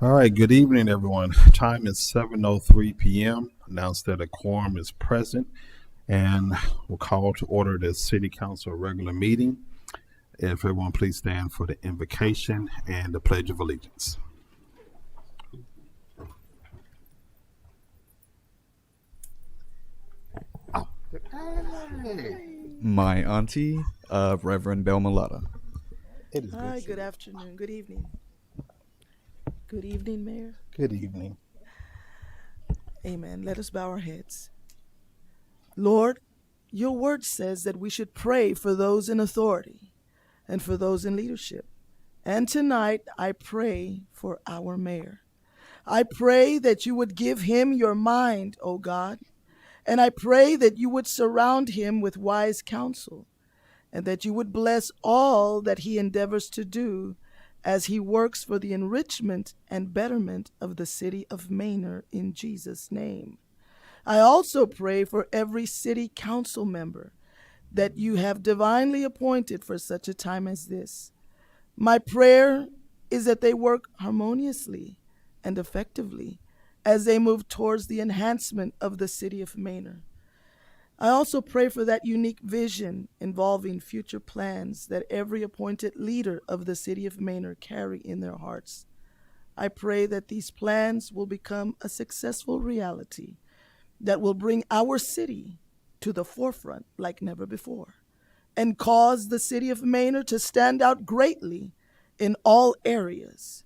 All right, good evening, everyone. Time is 7:03 p.m. Announced that a quorum is present, and we'll call to order the City Council regular meeting. If everyone please stand for the invocation and the Pledge of Allegiance. My auntie, Reverend Bel Malata. It is Hi, good. good afternoon, good evening. Good evening, Mayor. Good evening. Amen. Let us bow our heads. Lord, your word says that we should pray for those in authority and for those in leadership. And tonight, I pray for our mayor. I pray that you would give him your mind, O God, and I pray that you would surround him with wise counsel, and that you would bless all that he endeavors to do as he works for the enrichment and betterment of the city of Manor in Jesus' name. I also pray for every city council member that you have divinely appointed for such a time as this. My prayer is that they work harmoniously and effectively as they move towards the enhancement of the city of Manor. I also pray for that unique vision involving future plans that every appointed leader of the city of Manor carry in their hearts. I pray that these plans will become a successful reality that will bring our city to the forefront like never before and cause the city of Manor to stand out greatly in all areas.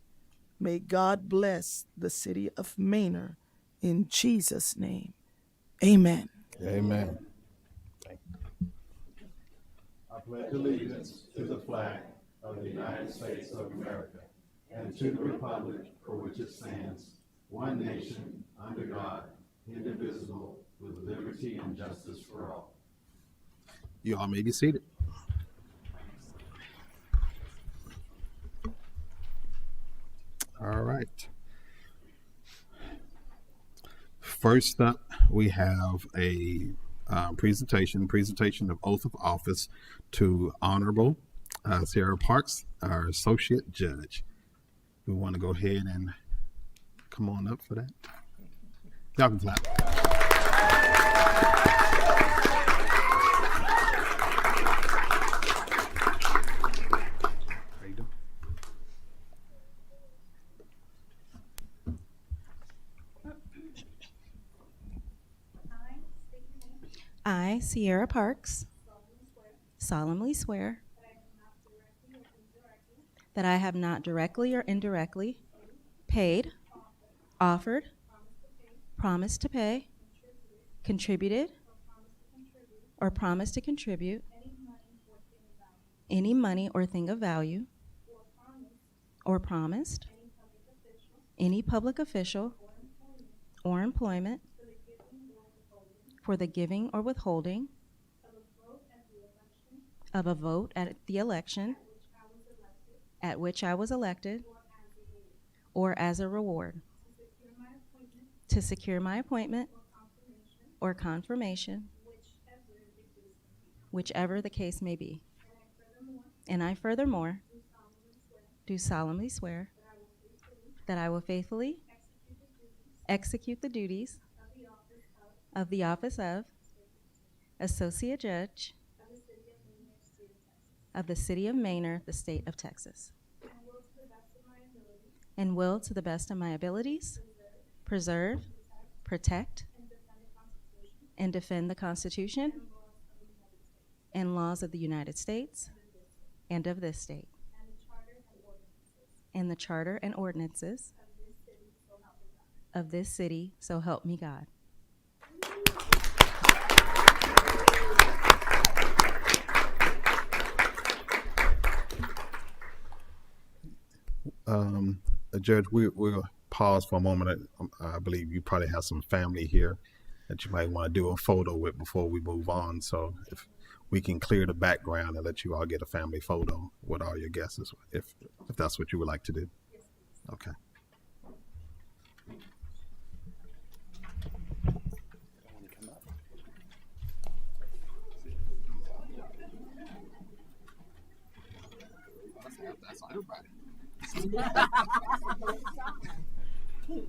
May God bless the city of Manor in Jesus' name. Amen. Amen. I pledge allegiance to the flag of the United States of America and to the republic for which it stands, one nation, under God, indivisible, with liberty and justice for all. You all may be seated. All right. First up, we have a presentation of oath of office to Honorable Sierra Parks, our Associate Judge. We want to go ahead and come on up for that. Y'all can clap. How you doing? I, Sierra Parks, solemnly swear that I have not directly or indirectly paid, offered, promised to pay, contributed, or promised to contribute any money or thing of value, or promised any public official or employment for the giving or withholding of a vote at the election at which I was elected, or as a reward, to secure my appointment or confirmation, whichever the case may be. And I furthermore do solemnly swear that I will faithfully execute the duties of the office of Associate Judge of the City of Manor, the State of Texas, and will, to the best of my abilities, preserve, protect, and defend the Constitution and laws of the United States and of this state, and the charter and ordinances of this city, so help me God. Judge, we'll pause for a moment. I believe you probably have some family here that you might want to do a photo with before we move on. So if we can clear the background and let you all get a family photo with all your guests, if that's what you would like to do. Okay. That's everybody. Make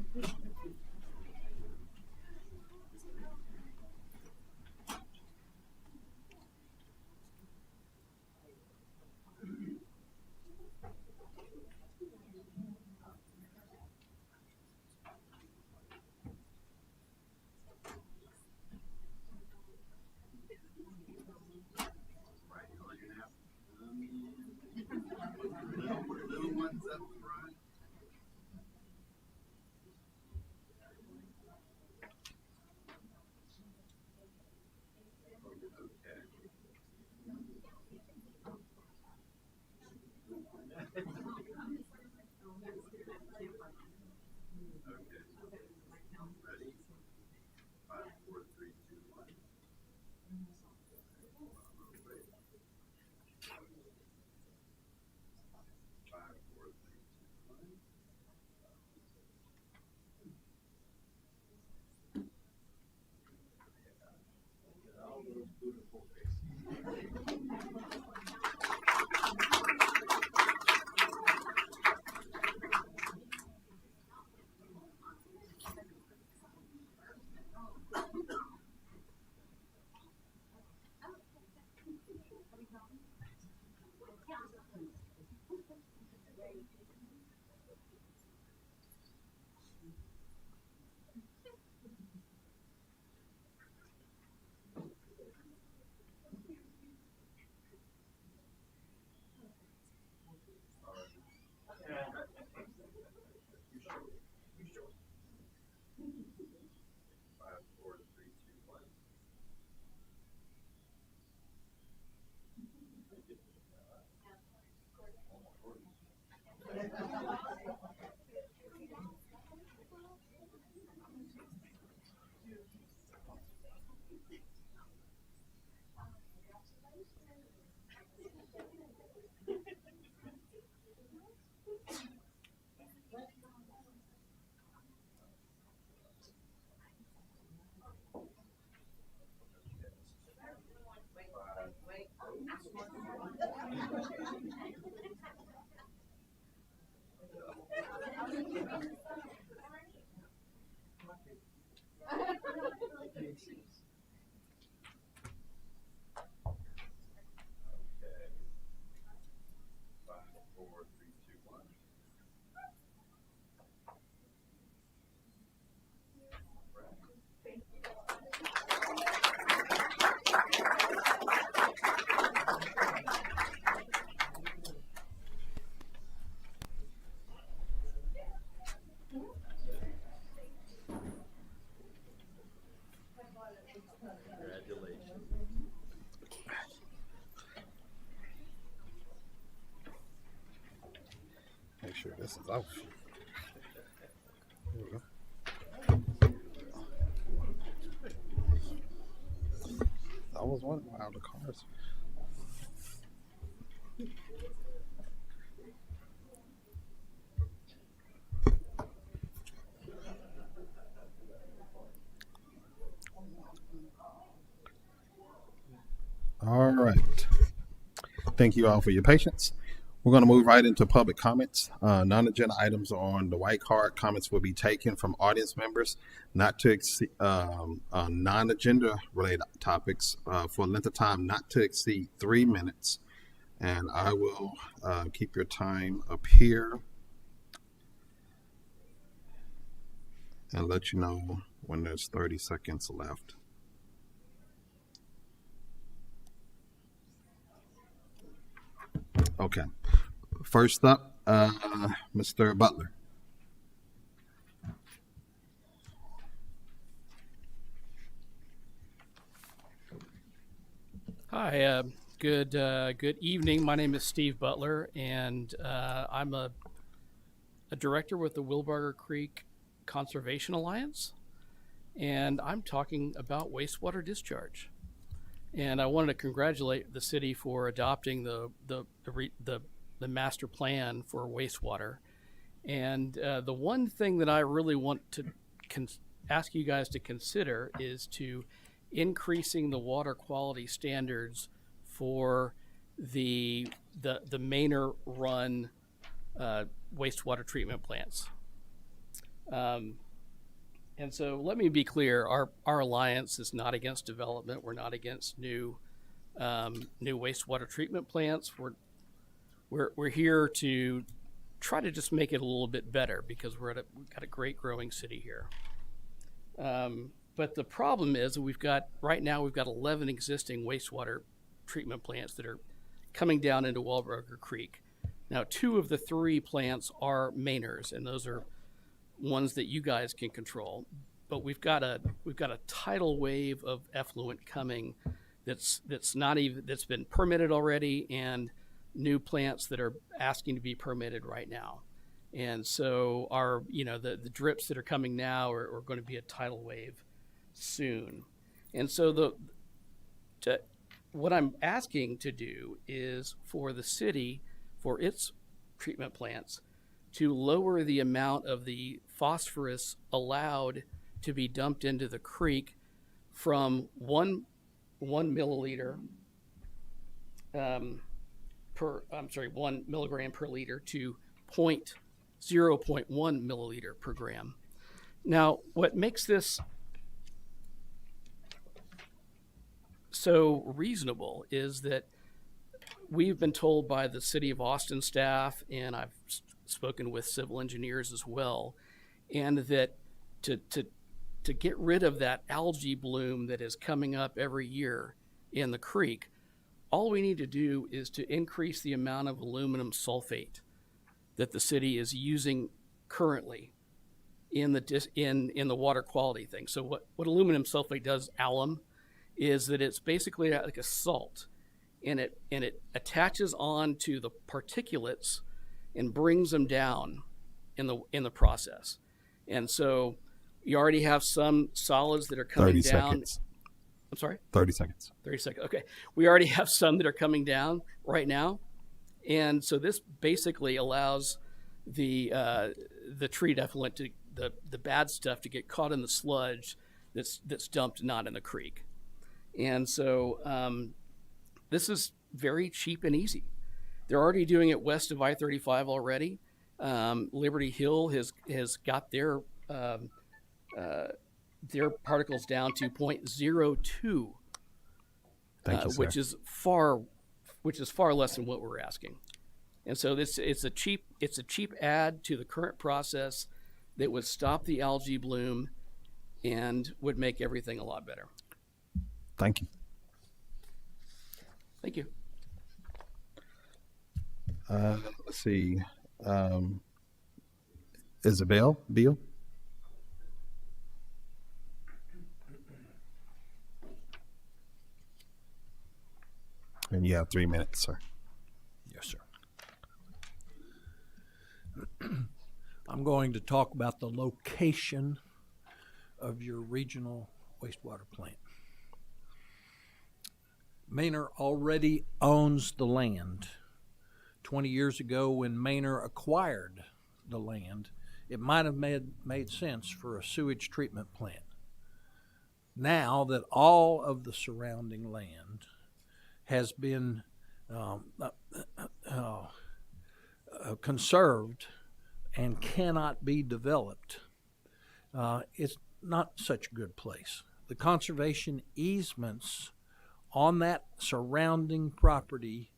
sure this is off. There we go. I was wondering how the cars. All right. Thank you all for your patience. We're going to move right into public comments. Non-agenda items are on the white card. Comments will be taken from audience members, not to exceed non-agenda related topics for a length of time not to exceed 3 minutes. And I will keep your time up here and let you know when there's 30 seconds left. Okay. First up, Mr. Butler. Hi, good evening. My name is Steve Butler, and I'm a director with the Wilbarger Creek Conservation Alliance, and I'm talking about wastewater discharge. And I wanted to congratulate the city for adopting the master plan for wastewater. And the one thing that I really want to ask you guys to consider is to increasing the water quality standards for the Manor run wastewater treatment plants. And so let me be clear, our alliance is not against development. We're not against new wastewater treatment plants. We're here to try to just make it a little bit better because we've got a great growing city here. But the problem is right now we've got 11 existing wastewater treatment plants that are coming down into Wellburger Creek. Now, 2 of the 3 plants are mainers, and those are ones that you guys can control. But we've got a tidal wave of effluent coming that's been permitted already, and new plants that are asking to be permitted right now. And so the drips that are coming now are going to be a tidal wave soon. And so what I'm asking to do is for the city, for its treatment plants, to lower the amount of the phosphorus allowed to be dumped into the creek from 1 milliliter 1 milligram per liter to 0.1 milliliter per gram. Now, what makes this so reasonable is that we've been told by the City of Austin staff, and I've spoken with civil engineers as well, and that to get rid of that algae bloom that is coming up every year in the creek, all we need to do is to increase the amount of aluminum sulfate that the city is using currently in the water quality thing. So what aluminum sulfate does, alum, is that it's basically like a salt, and it attaches on to the particulates and brings them down in the process. And so you already have some solids that are coming 30 down. seconds. I'm sorry? 30 seconds. 30 seconds. Okay. We already have some that are coming down right now. And so this basically allows the treat effluent to the bad stuff to get caught in the sludge that's dumped not in the creek. And so this is very cheap and easy. They're already doing it west of I-35 already. Liberty Hill has got their particles down to 0.02, Thank you, sir. which is far less than what we're asking. And so it's a cheap add to the current process that would stop the algae bloom and would make everything a lot better. Thank you. Thank you. Let's see. Isabel Beal. And you have 3 minutes, sir. Yes, sir. I'm going to talk about the location of your regional wastewater plant. Manor already owns the land. 20 years ago, when Manor acquired the land, it might have made sense for a sewage treatment plant. Now that all of the surrounding land has been conserved and cannot be developed, it's not such a good place. The conservation easements on that surrounding property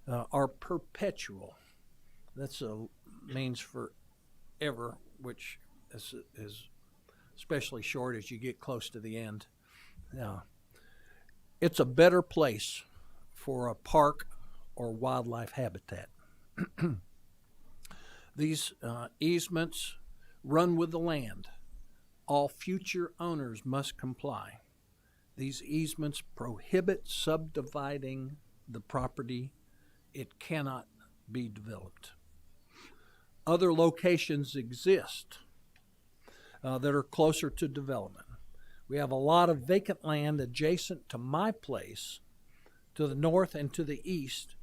are perpetual. That's means forever, which is especially short as you get close to the end. It's a better place for a park or wildlife habitat. These easements run with the land. All future owners must comply. These easements prohibit subdividing the property. It cannot be developed. Other locations exist that are closer to development. We have a lot of vacant land adjacent to my place, to the north and to the east,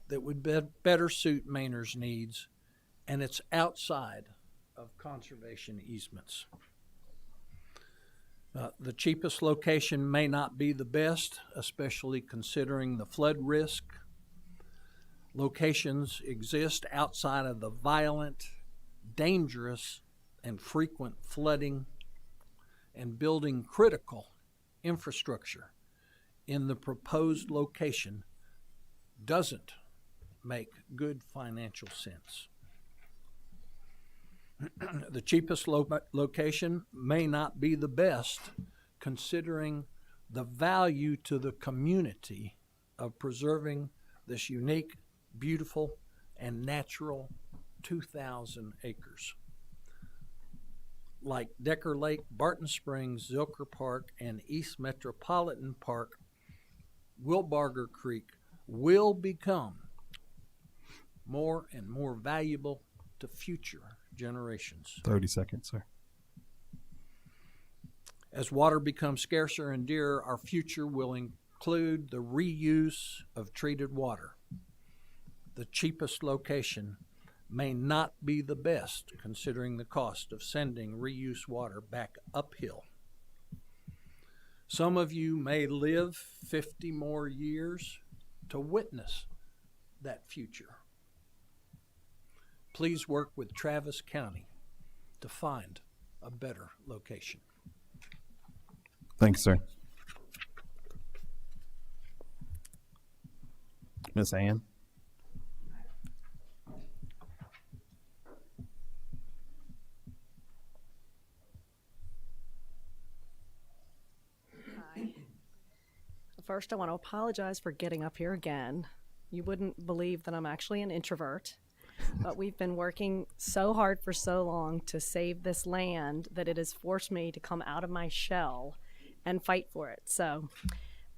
that would better suit Manor's needs, and it's outside of conservation easements. The cheapest location may not be the best, especially considering the flood risk. Locations exist outside of the violent, dangerous and frequent flooding and building critical infrastructure in the proposed location doesn't make good financial sense. The cheapest location may not be the best, considering the value to the community of preserving this unique, beautiful, and natural 2,000 acres. Like Decker Lake, Barton Springs, Zilker Park, and East Metropolitan Park, Wilbarger Creek will become more and more valuable to future generations. 30 seconds, sir. As water becomes scarcer and dearer, our future will include the reuse of treated water. The cheapest location may not be the best, considering the cost of sending reuse water back uphill. Some of you may live 50 more years to witness that future. Please work with Travis County to find a better location. Thanks, sir. Miss Ann? First, I want to apologize for getting up here again. You wouldn't believe that I'm actually an introvert, but we've been working so hard for so long to save this land that it has forced me to come out of my shell and fight for it. So,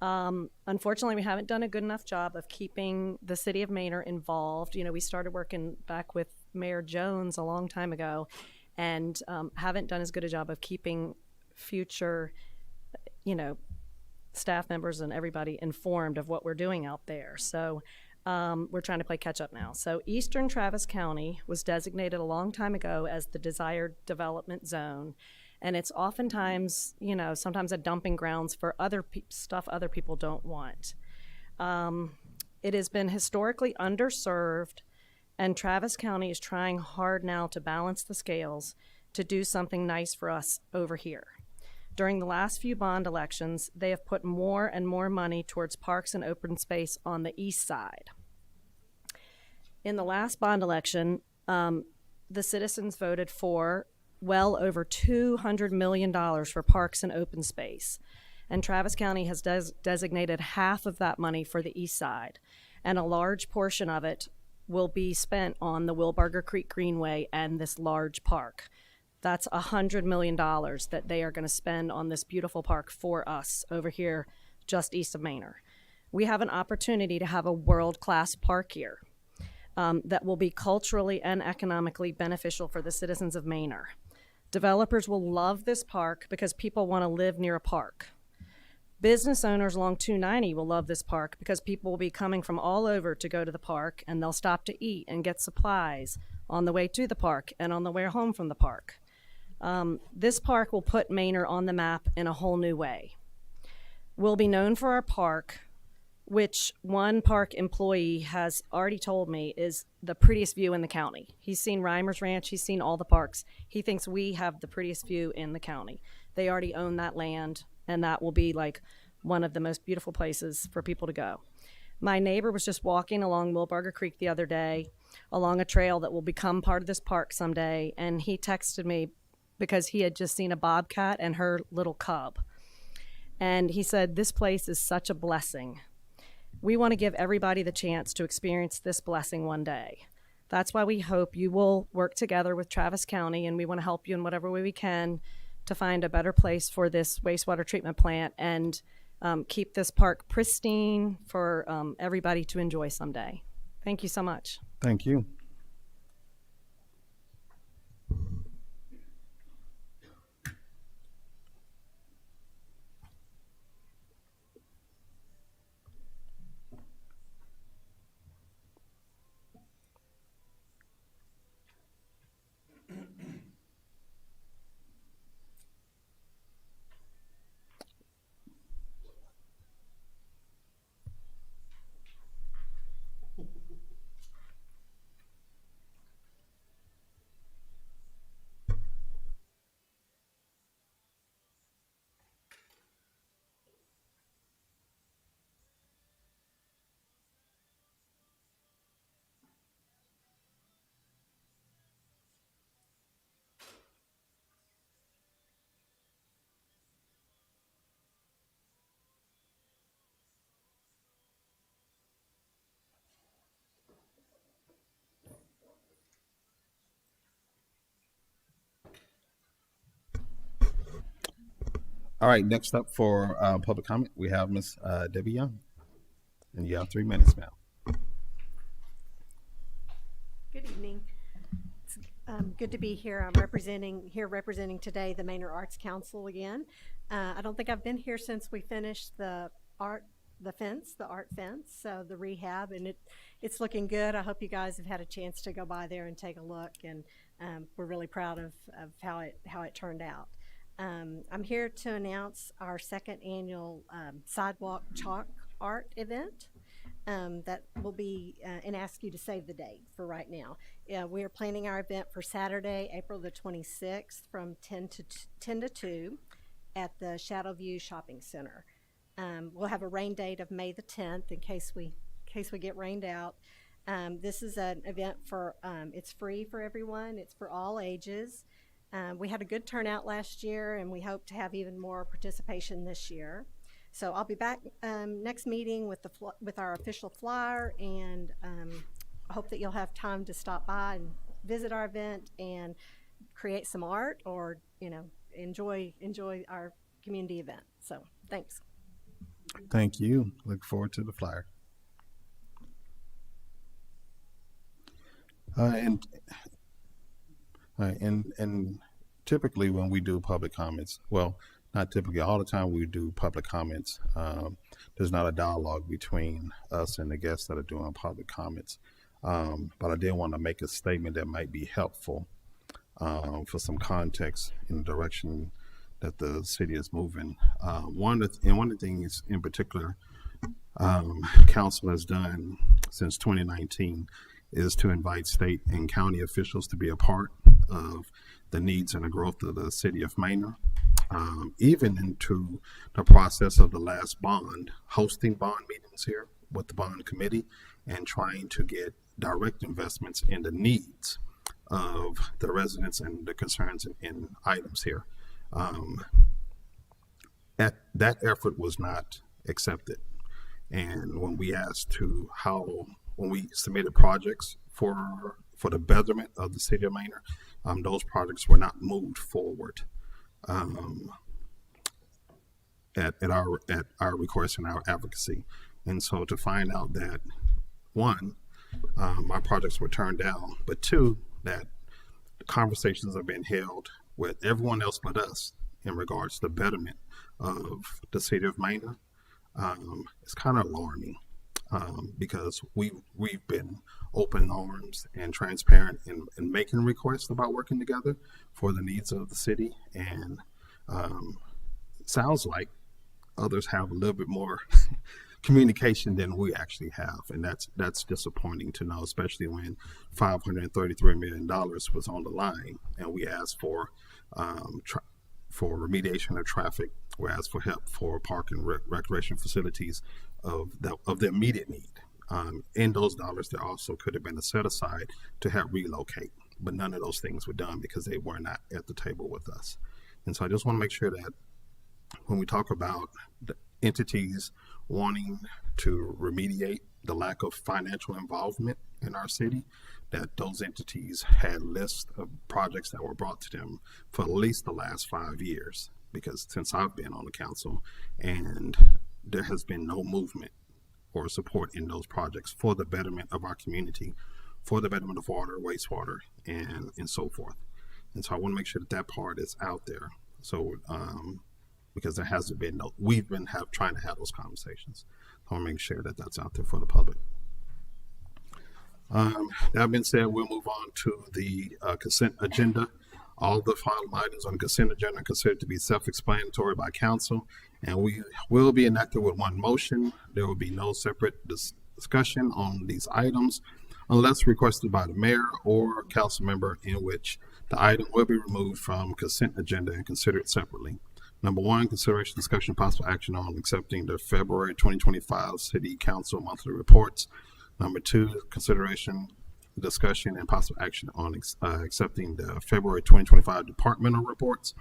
unfortunately, we haven't done a good enough job of keeping the city of Manor involved. You know, we started working back with Mayor Jones a long time ago, and haven't done as good a job of keeping future, staff members and everybody informed of what we're doing out there. So we're trying to play catch up now. So Eastern Travis County was designated a long time ago as the desired development zone. And it's oftentimes, sometimes a dumping grounds for other stuff other people don't want. It has been historically underserved, and Travis County is trying hard now to balance the scales to do something nice for us over here. During the last few bond elections, they have put more and more money towards parks and open space on the east side. In the last bond election, the citizens voted for well over $200 million for parks and open space. And Travis County has designated half of that money for the east side. And a large portion of it will be spent on the Wilbarger Creek Greenway and this large park. That's $100 million that they are going to spend on this beautiful park for us over here just east of Manor. We have an opportunity to have a world-class park here that will be culturally and economically beneficial for the citizens of Manor. Developers will love this park because people want to live near a park. Business owners along 290 will love this park because people will be coming from all over to go to the park, and they'll stop to eat and get supplies on the way to the park and on the way home from the park. This park will put Manor on the map in a whole new way. We'll be known for our park, which one park employee has already told me is the prettiest view in the county. He's seen Reimer's Ranch, he's seen all the parks. He thinks we have the prettiest view in the county. They already own that land, and that will be like one of the most beautiful places for people to go. My neighbor was just walking along Wilbarger Creek the other day, along a trail that will become part of this park someday, and he texted me because he had just seen a bobcat and her little cub. And he said, "This place is such a blessing. We want to give everybody the chance to experience this blessing one day." That's why we hope you will work together with Travis County, and we want to help you in whatever way we can to find a better place for this wastewater treatment plant and keep this park pristine for everybody to enjoy someday. Thank you so much. Thank you. All right, next up for public comment, we have Miss Debbie Young. And you have 3 minutes, ma'am. Good evening. It's good to be here. I'm representing today the Manor Arts Council again. I don't think I've been here since we finished the art fence, so the rehab, and it's looking good. I hope you guys have had a chance to go by there and take a look, and we're really proud of how it turned out. I'm here to announce our second annual sidewalk chalk art event. That will be, and ask you to save the date for right now. We are planning our event for Saturday, April the 26th from 10 to 2 at the Shadowview Shopping Center. We'll have a rain date of May the 10th in case we get rained out. This is an event it's free for everyone. It's for all ages. We had a good turnout last year, and we hope to have even more participation this year. So I'll be back next meeting with our official flyer, and I hope that you'll have time to stop by and visit our event and create some art, or enjoy our community event. So thanks. Thank you. Look forward to the flyer. And typically when we do public comments, well, not typically, all the time we do public comments, there's not a dialogue between us and the guests that are doing public comments. But I did want to make a statement that might be helpful for some context in the direction that the city is moving. One of the things in particular council has done since 2019 is to invite state and county officials to be a part of the needs and the growth of the city of Manor. Even into the process of the last bond, hosting bond meetings here with the bond committee and trying to get direct investments in the needs of the residents and the concerns and items here. That effort was not accepted. And when we when we submitted projects for the betterment of the city of Manor, those projects were not moved forward at our request and our advocacy. And so to find out that, one, my projects were turned down, but two, that conversations have been held with everyone else but us in regards to the betterment of the city of Manor, it's kind of alarming. Because we've been open arms and transparent in making requests about working together for the needs of the city, and sounds like others have a little bit more communication than we actually have, and that's disappointing to know, especially when $533 million was on the line, and we asked for remediation of traffic. We asked for help for park and recreation facilities of the immediate need. In those dollars, there also could have been a set aside to help relocate, but none of those things were done because they were not at the table with us. And so I just want to make sure that when we talk about the entities wanting to remediate the lack of financial involvement in our city, that those entities had lists of projects that were brought to them for at least the last 5 years, because since I've been on the council, and there has been no movement or support in those projects for the betterment of our community, for the betterment of water, wastewater, and so forth. And so I want to make sure that part is out there. So because there hasn't been we've been trying to have those conversations. I want to make sure that that's out there for the public. That being said, we'll move on to the consent agenda. All the final items on the consent agenda are considered to be self-explanatory by council, and we will be enacted with one motion. There will be no separate discussion on these items unless requested by the mayor or council member, in which the item will be removed from consent agenda and considered separately. Number one, consideration, discussion, possible action on accepting the February 2025 City Council monthly reports. Number two, consideration, discussion, and possible action on accepting the February 2025 departmental reports.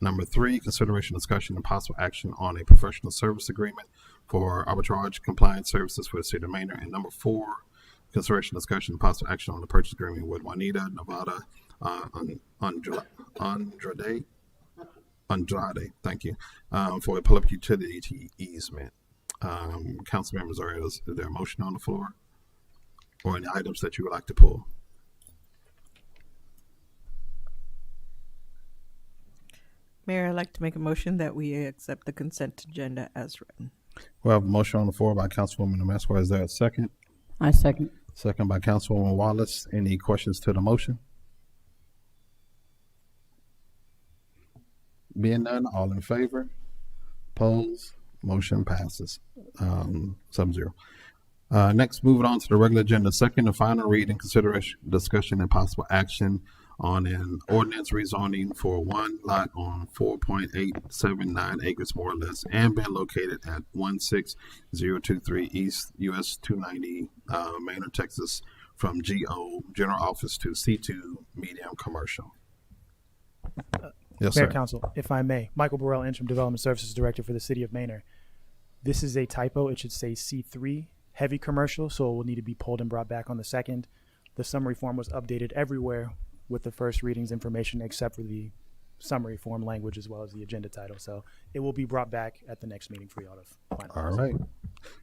Number three, consideration, discussion, and possible action on a professional service agreement for arbitrage compliance services for the city of Manor. And number four, consideration, discussion, and possible action on the purchase agreement with Juanita Nevada Andrade Andrade, thank you, for a public utility easement. Council members, is there a motion on the floor? Or any items that you would like to pull? Mayor, I'd like to make a motion that we accept the consent agenda as written. We have a motion on the floor by Councilwoman Amesqua. Is there a second? I second. Second by Councilwoman Wallace. Any questions to the motion? Being none, all in favor? Opposed? Motion passes. 7-0. Next, moving on to the regular agenda. Second and final reading, consideration, discussion, and possible action on an ordinance rezoning for one lot on 4.879 acres more or less and being located at 16023 East US 290 Manor, Texas, from GO General Office to C2 Medium Commercial. Yes, Mayor sir. Council, if I may, Michael Burrell, Interim Development Services Director for the City of Manor. This is a typo. It should say C3 Heavy Commercial, so it will need to be pulled and brought back on the second. The summary form was updated everywhere with the first reading's information except for the summary form language as well as the agenda title. So it will be brought back at the next meeting for y'all to finalize. All right.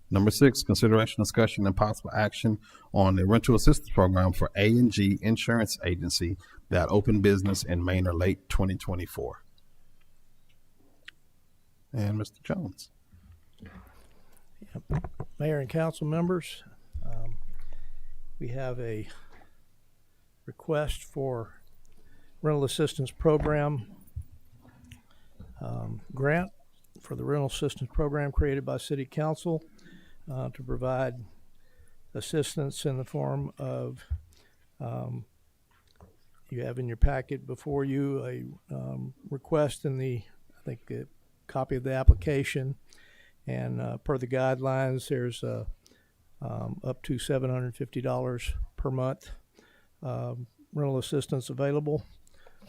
Number 6, consideration, discussion, and possible action on the rental assistance program for A&G Insurance Agency that opened business in Manor late 2024. And Mr. Jones. Mayor and council members, we have a request for rental assistance program grant for the rental assistance program created by City Council to provide assistance in the form of you have in your packet before you a request in the, I think, a copy of the application. And per the guidelines, there's up to $750 per month rental assistance available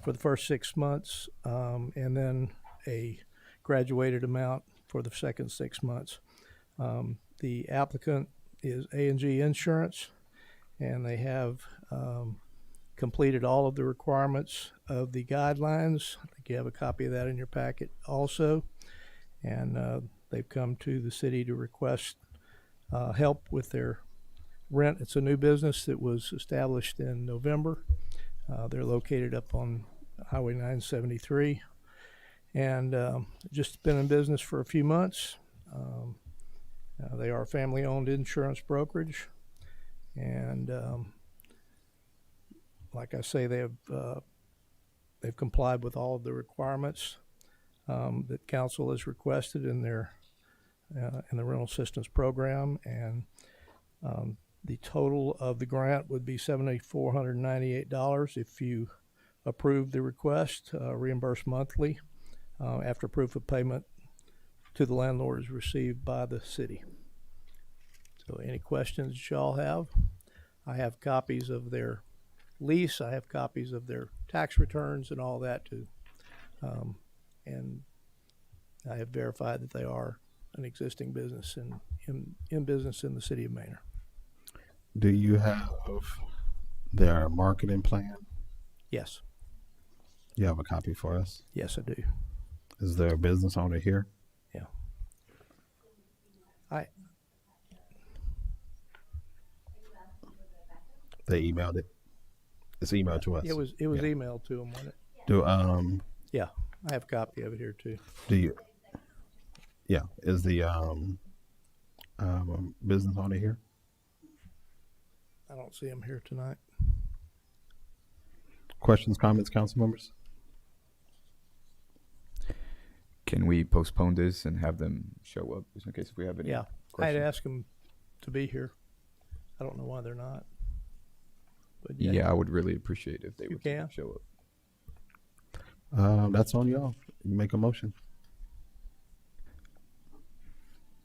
for the first 6 months, and then a graduated amount for the second 6 months. The applicant is A&G Insurance, and they have completed all of the requirements of the guidelines. I think you have a copy of that in your packet also. And they've come to the city to request help with their rent. It's a new business that was established in November. They're located up on Highway 973 and just been in business for a few months. They are a family-owned insurance brokerage, and like I say, they've complied with all of the requirements that council has requested in their in the rental assistance program, and the total of the grant would be $7,498 if you approve the request, reimbursed monthly after proof of payment to the landlord is received by the city. So any questions that y'all have? I have copies of their lease, I have copies of their tax returns and all that too. And I have verified that they are an existing business in business in the city of Manor. Do you have their marketing plan? Yes. You have a copy for us? Yes, I do. Is there a business owner here? Yeah. They emailed it. It's emailed to us. It was Yeah. emailed to them, wasn't it? Do I have a copy of it here too. do you? Yeah. Is the business owner here? I don't see them here tonight. Questions, comments, council members? Can we postpone this and have them show up just in case if we have any Yeah, I had questions? asked them to be here. I don't know why they're not. But Yeah, I would really appreciate if they You would can. show up. That's on y'all. You make a motion.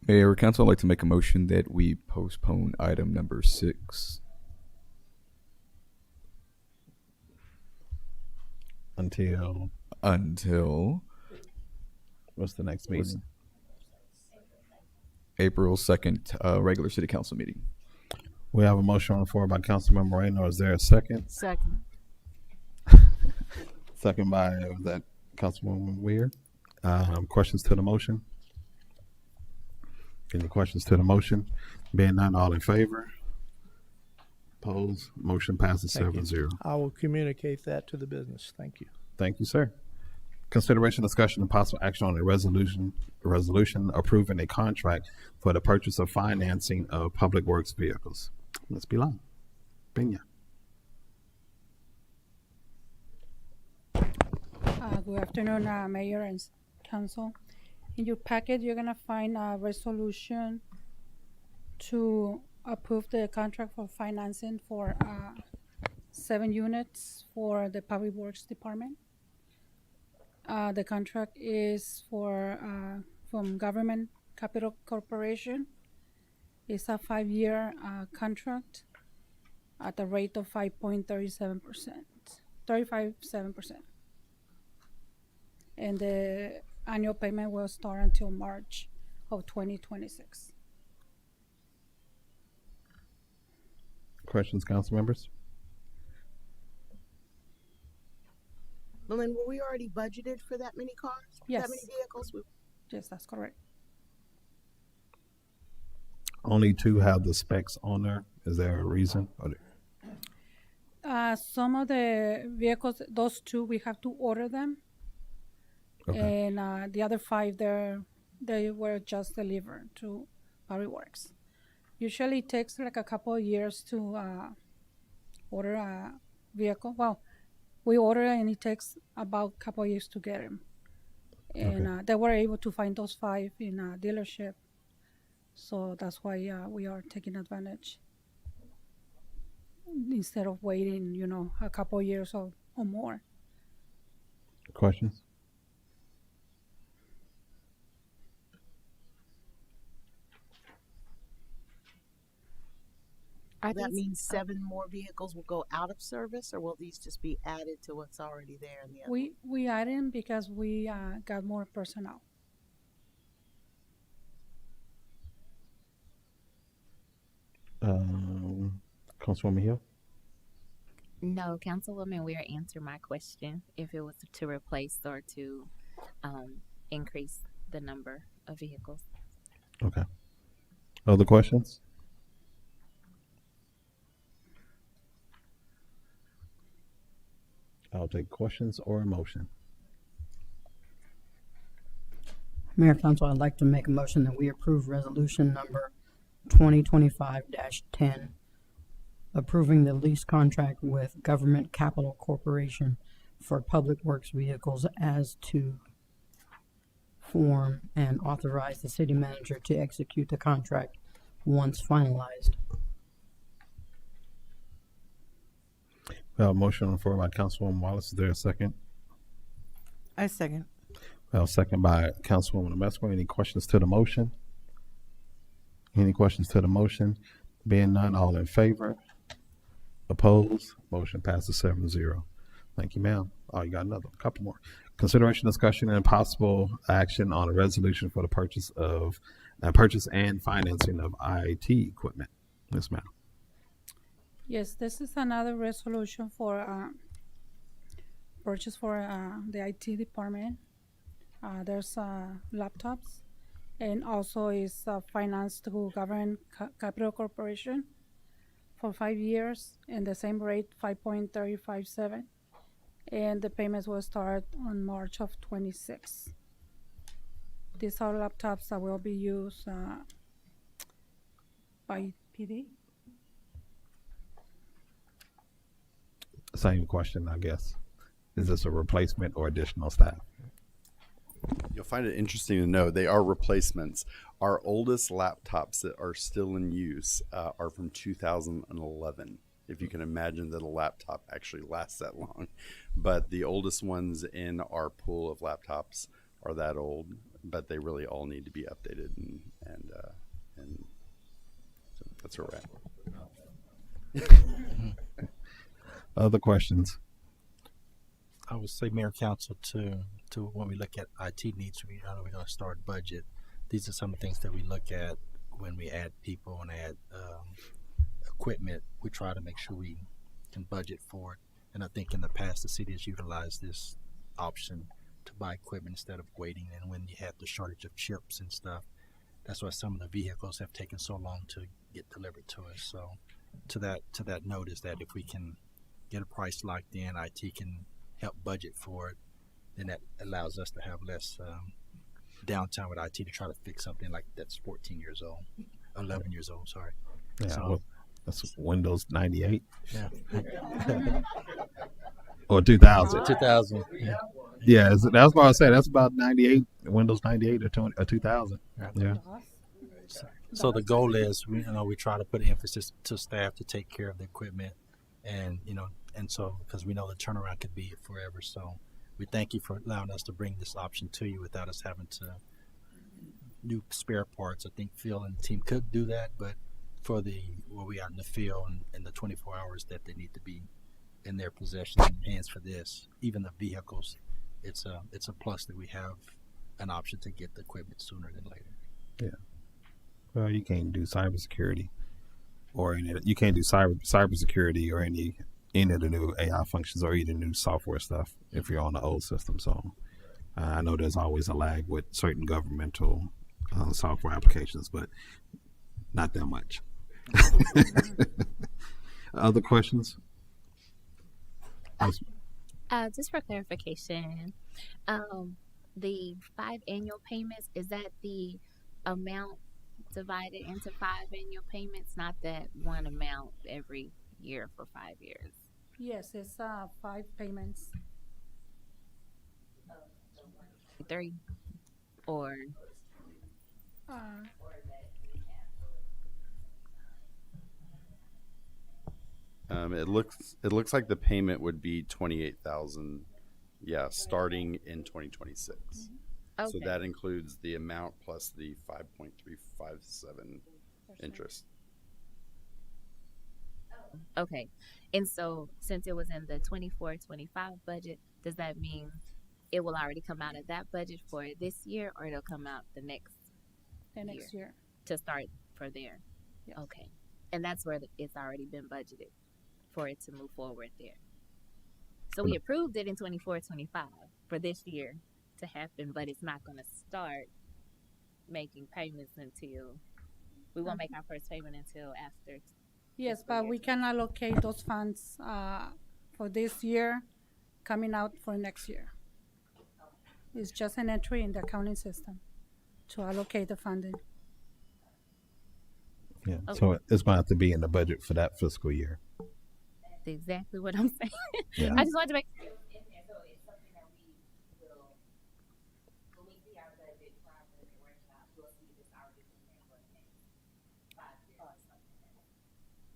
Mayor, Council, I'd like to make a motion that we postpone item number 6. Until what's the next meeting? April 2nd, regular city council meeting. We have a motion on the floor by Councilmember Moreno. Is there a second? Second. Second by was that Councilwoman Weir. Questions to the motion? Any questions to the motion? Being none, all in favor? Opposed? Motion passes Thank you. 7-0. I will communicate that to the business. Thank you. Thank you, sir. Consideration, discussion, and possible action on a resolution approving a contract for the purchase of financing of public works vehicles. Ms. Bilal. Pena. Good afternoon, Mayor and Council. In your packet, you're gonna find a resolution to approve the contract for financing for 7 units for the Public Works Department. The contract is for from Government Capital Corporation. It's a 5-year contract at the rate of 5.37%. And the annual payment will start until March of 2026. Questions, council members? Melinda, were we already budgeted for that many cars? Yes. That many vehicles? Yes, that's correct. Only 2 have the specs on there. Is there a reason? Some of the vehicles, those 2, we have to order them. Okay. And the other 5, they were just delivered to Public Works. Usually it takes like a couple of years to order a vehicle. Well, we order it and it takes about a couple of years to get them. And they were able to find those 5 in a dealership. So that's why we are taking advantage instead of waiting, a couple of years or more. Questions? That means 7 more vehicles will go out of service, or will these just be added to what's already there in the other? We added them because we got more personnel. Councilwoman Hill? No, Councilwoman Weir answered my question if it was to replace or to increase the number of vehicles. Okay. Other questions? I'll take questions or a motion. Mayor, Council, I'd like to make a motion that we approve resolution number 2025-10, approving the lease contract with Government Capital Corporation for public works vehicles as to form and authorize the city manager to execute the contract once finalized. We have a motion on the floor by Councilwoman Wallace. Is there a second? I second. Well, second by Councilwoman Amesco. Any questions to the motion? Any questions to the motion? Being none, all in favor? Opposed? Motion passes 7-0. Thank you, ma'am. Oh, you got another couple more. Consideration, discussion, and possible action on a resolution for the purchase and financing of IT equipment. Yes, ma'am. Yes, this is another resolution for purchase for the IT department. There's laptops, and also is financed through Government Capital Corporation for 5 years, and the same rate, 5.357, and the payments will start on March of 26. These are laptops that will be used by PD. Same question, I guess. Is this a replacement or additional staff? You'll find it interesting to know they are replacements. Our oldest laptops that are still in use are from 2011. If you can imagine that a laptop actually lasts that long. But the oldest ones in our pool of laptops are that old, but they really all need to be updated, and so that's where we're at. Other questions? I would say, Mayor, Council, to when we look at IT needs, I know we're going to start budget. These are some things that we look at when we add people and add equipment. We try to make sure we can budget for it. And I think in the past, the city has utilized this option to buy equipment instead of waiting. And when you had the shortage of chips and stuff, that's why some of the vehicles have taken so long to get delivered to us. So to that note is that if we can get a price locked in, IT can help budget for it, then that allows us to have less downtime with IT to try to fix something like that's 14 years old, 11 years old, sorry. Yeah, So, well, that's Windows 98 yeah. or 2000. 2000. Yeah. Yeah, that's what I said. That's about 98, Windows 98 or 2000. Yeah. So the goal is, we try to put emphasis to staff to take care of the equipment, and so because we know the turnaround could be forever. So we thank you for allowing us to bring this option to you without us having to do spare parts. I think Phil and the team could do that, but for where we are in the field and the 24 hours that they need to be in their possession and hands for this, even the vehicles, it's a plus that we have an option to get the equipment sooner than later. Yeah. Well, you can't do cybersecurity or you can't do cybersecurity or any of the new AI functions or any new software stuff if you're on the old system. So I know there's always a lag with certain governmental software applications, but not that much. Other questions? Just for clarification, the 5 annual payments, is that the amount divided into 5 annual payments, not that one amount every year for 5 years? Yes, it's 5 payments. 3 or it looks like the payment would be 28,000. Yeah, starting in 2026. Okay. So that includes the amount plus the 5.357 interest. Okay. And so since it was in the 24-25 budget, does that mean it will already come out of that budget for this year, or it'll come out the next year to start for there? Yes. Okay. And that's where it's already been budgeted for it to move forward there. So we approved it in 24-25 for this year to happen, but it's not going to start making payments until we won't make our first payment until after. Yes, but we can allocate those funds for this year coming out for next year. It's just an entry in the accounting system to allocate the funding. Yeah, so it's going to have to be in the budget for that fiscal year. That's exactly what I'm saying. Yeah. I just wanted to make sure.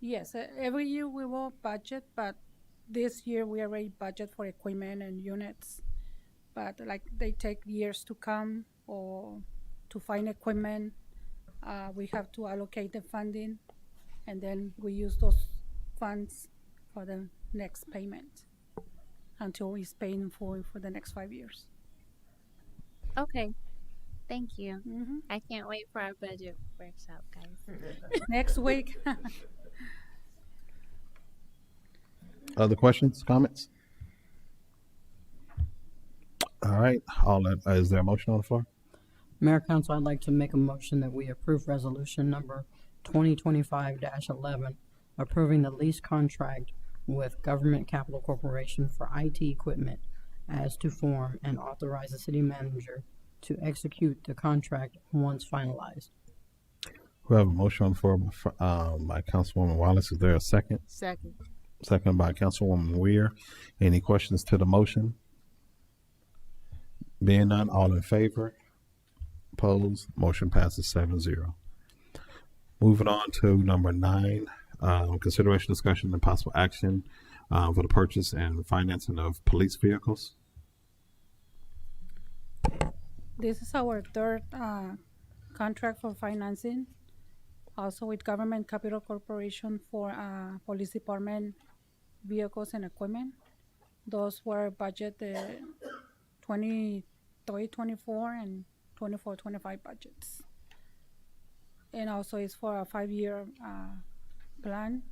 Yes, every year we will budget, but this year we already budget for equipment and units. But like they take years to come or to find equipment, we have to allocate the funding, and then we use those funds for the next payment until it's paid in full for the next 5 years. Okay. Thank you. Mm-hmm. I can't wait for our budget workshop, guys. Next week. Other questions, comments? All right. Is there a motion on the floor? Mayor Council, I'd like to make a motion that we approve resolution number 2025-11, approving the lease contract with Government Capital Corporation for IT equipment as to form, and authorize the city manager to execute the contract once finalized. We have a motion on the floor by Councilwoman Wallace. Is there a second? Second. Second by Councilwoman Weir. Any questions to the motion? Being none, all in favor? Opposed? Motion passes 7-0. Moving on to number 9, consideration, discussion, and possible action for the purchase and financing of police vehicles. This is our third contract for financing, also with Government Capital Corporation for police department vehicles and equipment. Those were budgeted 23-24 and 24-25 budgets. And also it's for a 5-year plan,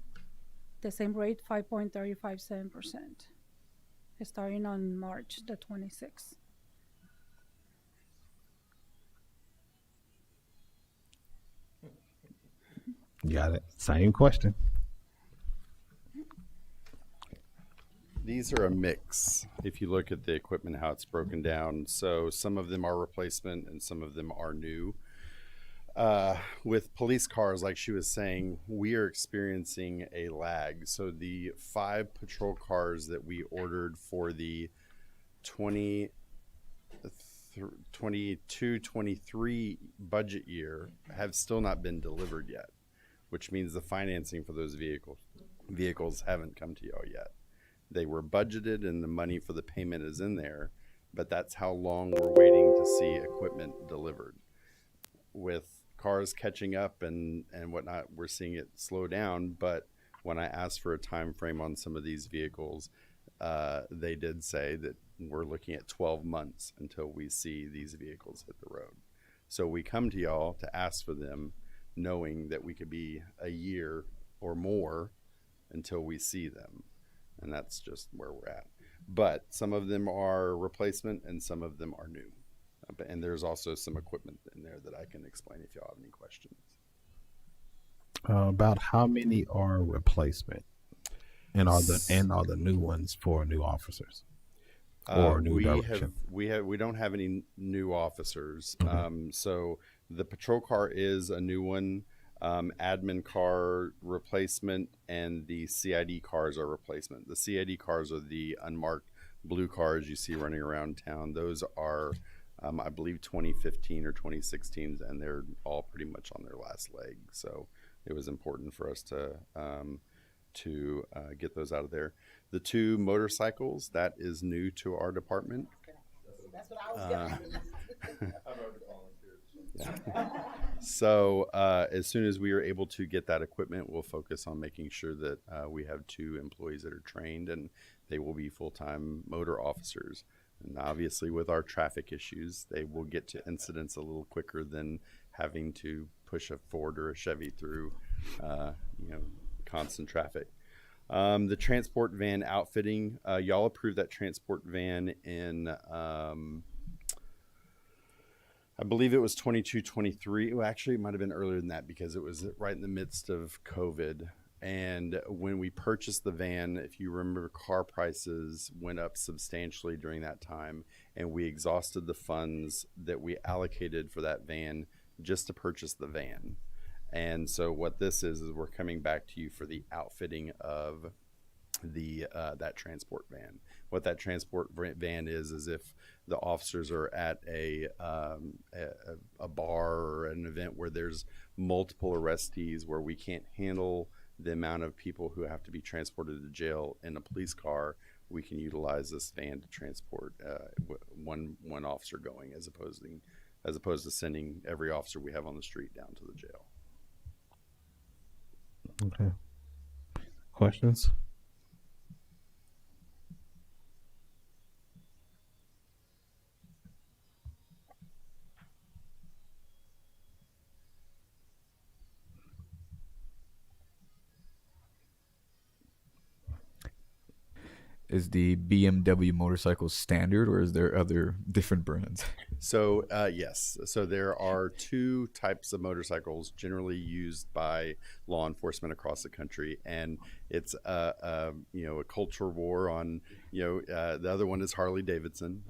the same rate, 5.357%, starting on March the 26th. Got it. Same question. These are a mix. If you look at the equipment, how it's broken down. So some of them are replacement and some of them are new. With police cars, like she was saying, we are experiencing a lag. So the 5 patrol cars that we ordered for the 22-23 budget year have still not been delivered yet, which means the financing for those vehicles haven't come to y'all yet. They were budgeted and the money for the payment is in there, but that's how long we're waiting to see equipment delivered. With cars catching up and whatnot, we're seeing it slow down. But when I asked for a time frame on some of these vehicles, they did say that we're looking at 12 months until we see these vehicles hit the road. So we come to y'all to ask for them, knowing that we could be a year or more until we see them. And that's just where we're at. But some of them are replacement and some of them are new. And there's also some equipment in there that I can explain if y'all have any questions. About how many are replacement, and are the new ones for new officers or new direction? We don't have any new officers. Okay. So the patrol car is a new one. Admin car replacement, and the CID cars are replacement. The CID cars are the unmarked blue cars you see running around town. Those are, I believe, 2015 or 2016s, and they're all pretty much on their last leg. So it was important for us to get those out of there. The 2 motorcycles, that is new to our department. That's what I was going to Yeah. So as soon as we are able to get that equipment, we'll focus on making sure that we have 2 employees that are trained, and they will be full-time motor officers. And obviously with our traffic issues, they will get to incidents a little quicker than having to push a Ford or a Chevy through constant traffic. The transport van outfitting, y'all approved that transport van in I believe it was 22-23. Well, actually, it might have been earlier than that because it was right in the midst of COVID. And when we purchased the van, if you remember, car prices went up substantially during that time, and we exhausted the funds that we allocated for that van just to purchase the van. And so what this is we're coming back to you for the outfitting of the that transport van. What that transport van is if the officers are at a bar or an event where there's multiple arrestees, where we can't handle the amount of people who have to be transported to jail in a police car, we can utilize this van to transport one officer going, as opposed to sending every officer we have on the street down to the jail. Okay. Questions? Is the BMW motorcycle standard, or is there other different brands? So yes, so there are 2 types of motorcycles generally used by law enforcement across the country, and it's a culture war on the other one is Harley Davidson,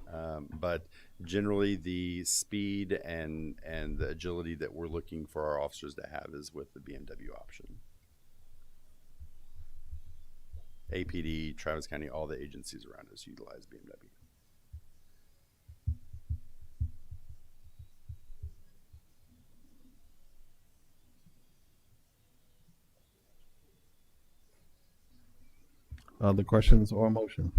but generally the speed and the agility that we're looking for our officers to have is with the BMW option. APD, Travis County, all the agencies around us utilize BMW. Other questions or motion?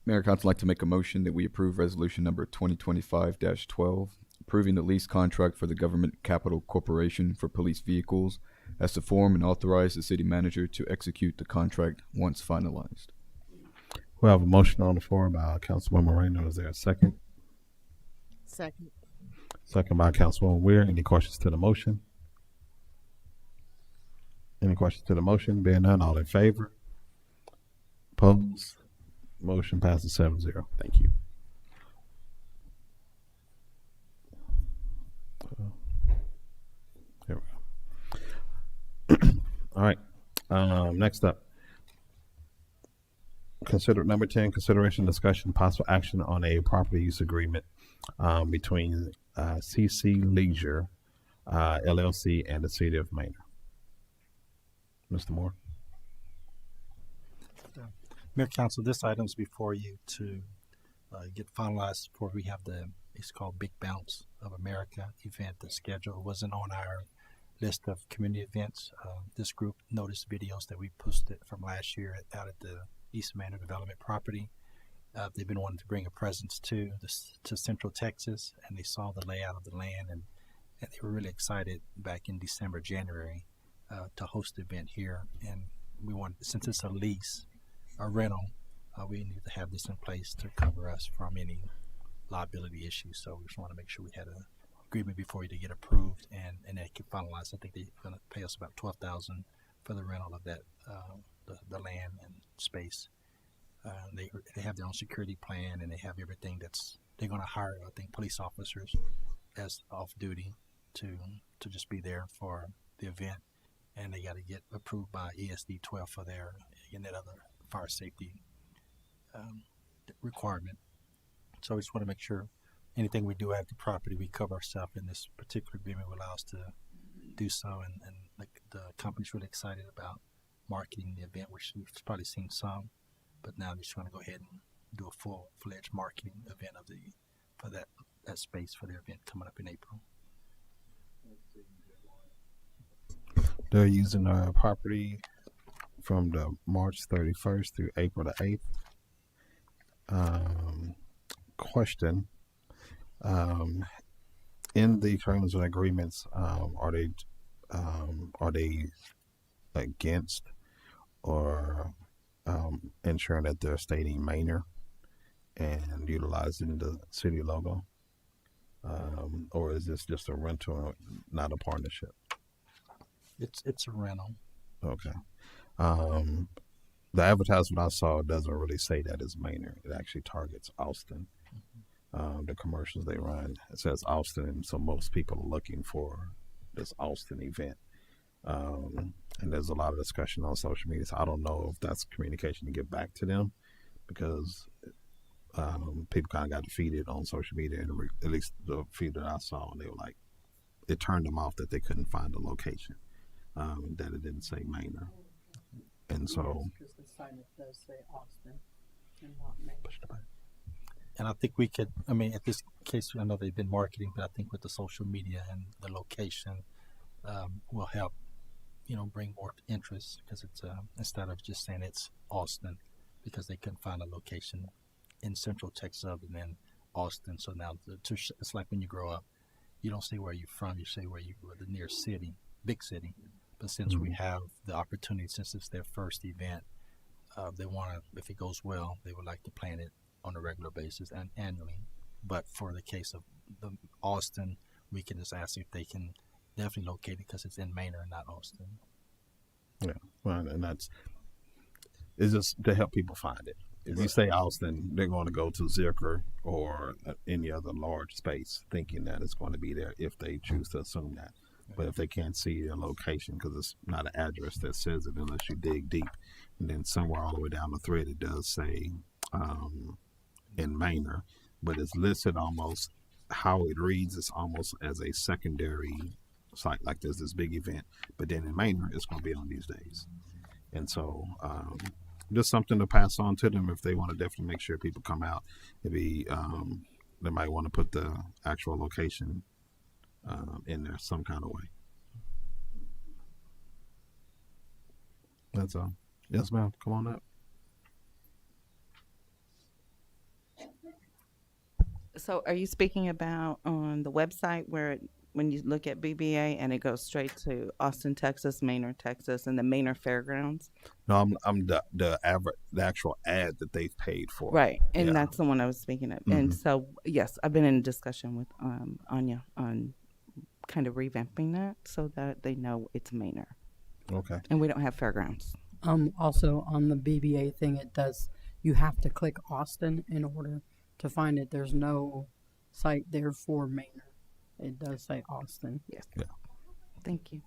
Mayor, Council, I'd like to make a motion that we approve resolution number 2025-12, approving the lease contract for the Government Capital Corporation for police vehicles, as to form and authorize the city manager to execute the contract once finalized. We have a motion on the floor by Councilwoman Moreno. Is there a second? Second. Second by Councilwoman Weir. Any questions to the motion? Any questions to the motion? Being none, all in favor? Opposed? Motion passes 7-0. Thank you. All right. Next up. Consider number 10, consideration, discussion, possible action on a property use agreement between CC Leisure LLC and the City of Manor. Mr. Moore. Mayor Council, this item's before you to get finalized before we have it's called Big Bounce of America event. The schedule wasn't on our list of community events. This group noticed videos that we posted from last year out at the East Manor Development property. They've been wanting to bring a presence to Central Texas, and they saw the layout of the land, and they were really excited back in December, January to host the event here. And we wanted, since it's a lease, a rental, we need to have this in place to cover us from any liability issues. So we just want to make sure we had an agreement before you to get approved, and they can finalize. I think they're going to pay us about $12,000 for the rental of that the land and space. They have their own security plan, and they have everything they're going to hire, I think, police officers as off duty to just be there for the event, and they got to get approved by ESD 12 for their and that other fire safety requirement. So we just want to make sure anything we do at the property, we cover ourselves, in this particular agreement will allow us to do so, and the company's really excited about marketing the event, which we've probably seen some, but now they're just going to go ahead and do a full-fledged marketing event for that space for their event coming up in April. They're using our property from the March 31st through April the 8th. Question. In the terms and agreements, are they against or ensuring that they're stating Manor and utilizing the city logo? Or is this just a rental, not a partnership? It's a rental. Okay. The advertisement I saw doesn't really say that it's Manor. It actually targets Austin. The commercials they run, it says Austin, and so most people are looking for this Austin event. And there's a lot of discussion on social media, so I don't know if that's communication to get back to them, because people kind of got defeated on social media, and at least the feed that I saw, and they were like, it turned them off that they couldn't find a location, that it didn't say Manor. And so, because the sign does say Austin and not Manor. And I think we could, at this case, I know they've been marketing, but I think with the social media and the location will help, bring more interest, because it's instead of just saying it's Austin, because they couldn't find a location in Central Texas other than Austin. So now it's like when you grow up, you don't say where you're from, you say where you were, the near city, big city. But since we have the opportunity, since it's their first event, they want to, if it goes well, they would like to plan it on a regular basis and annually. But for the case of the Austin, we can just ask if they can definitely locate it, because it's in Manor and not Austin. Yeah, well, and it's just to help people find it. If you say Austin, they're going to go to Zirker or any other large space thinking that it's going to be there, if they choose to assume that. But if they can't see a location, because it's not an address that says it unless you dig deep, and then somewhere all the way down the thread it does say in Manor, but it's listed almost, how it reads is almost as a secondary site, like there's this big event, but then in Manor it's going to be on these days. And so just something to pass on to them if they want to definitely make sure people come out. Maybe they might want to put the actual location in there some kind of way. That's all. Yes, ma'am. Come on up. So are you speaking about on the website where when you look at BBA and it goes straight to Austin, Texas, Manor, Texas, and the Manor Fairgrounds? No, I'm the actual ad that they've paid for. Right, and yeah. that's the one I was speaking of. Mm-hmm. And so, yes, I've been in discussion with Anya on kind of revamping that so that they know it's Manor. Okay. And we don't have fairgrounds. Also on the BBA thing, you have to click Austin in order to find it. There's no site there for Manor. It does say Austin. Yes. Yeah. Thank you.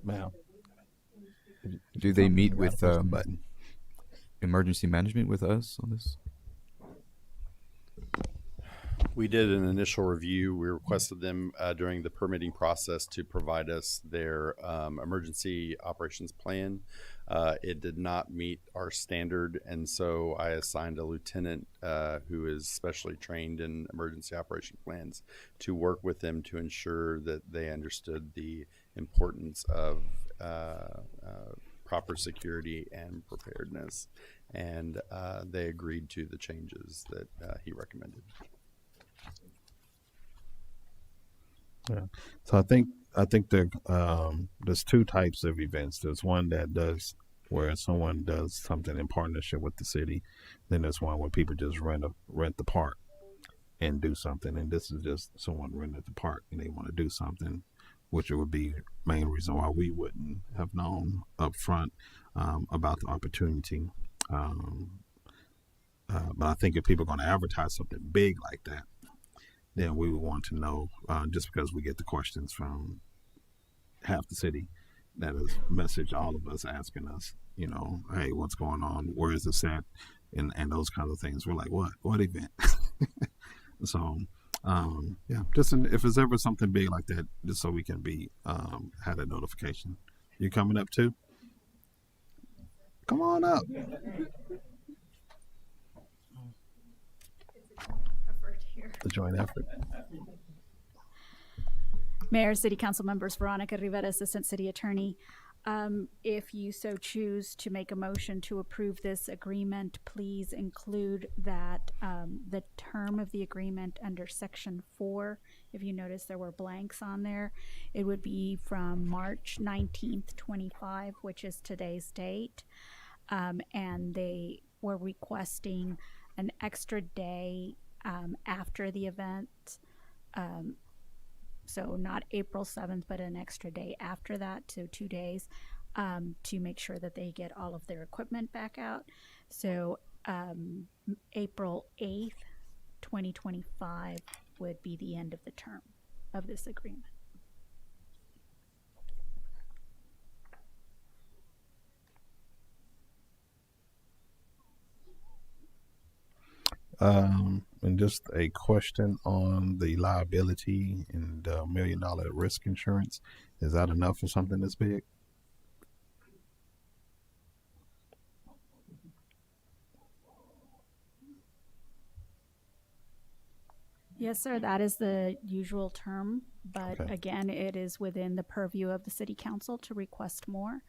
Ma'am. Do they meet gotta with push the button. emergency management with us on this? We did an initial review. We requested them during the permitting process to provide us their emergency operations plan. It did not meet our standard, and so I assigned a lieutenant who is specially trained in emergency operation plans to work with them to ensure that they understood the importance of proper security and preparedness, and they agreed to the changes that he recommended. Yeah. So I think there's two types of events. There's one that does where someone does something in partnership with the city. Then there's one where people just rent the park and do something. And this is just someone rented the park and they want to do something, which would be main reason why we wouldn't have known up front about the opportunity. But I think if people are going to advertise something big like that, then we would want to know, just because we get the questions from half the city that has messaged all of us asking us, hey, what's going on? Where is this at? And those kinds of things. We're like, what event? So, yeah, just if there's ever something big like that, just so we can have a notification. You coming up too? Come on up. The joint effort. Mayor, City Council members, Veronica Rivera, Assistant City Attorney. If you so choose to make a motion to approve this agreement, please include that the term of the agreement under Section 4, if you notice there were blanks on there, it would be from March 19th, 25, which is today's date. And they were requesting an extra day after the event, so not April 7th, but an extra day after that, so 2 days, to make sure that they get all of their equipment back out. So April 8th, 2025 would be the end of the term of this agreement. And just a question on the liability and $1 million risk insurance. Is that enough for something this big? Yes, sir, that is the usual term, but Okay. again, it is within the purview of the City Council to request more.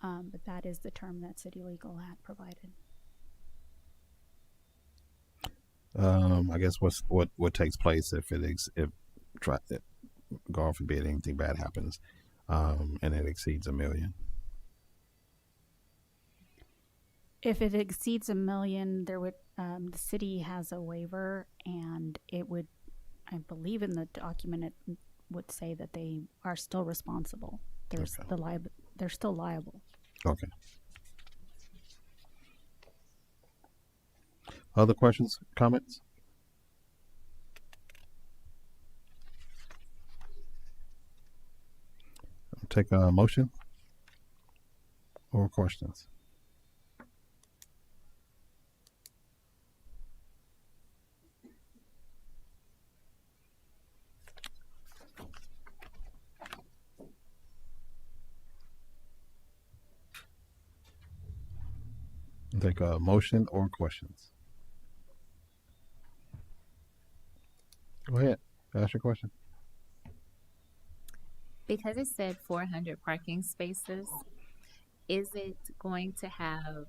But that is the term that City Legal had provided. I guess what takes place if God forbid anything bad happens, and it exceeds $1 million. If it exceeds $1 million, there would the city has a waiver, and it would, I believe, in the document it would say that they are still responsible. There's they're still liable. Okay. Other questions, comments? Take a motion or questions. Take a motion or questions. Go ahead. Ask your question. Because it said 400 parking spaces, is it going to have,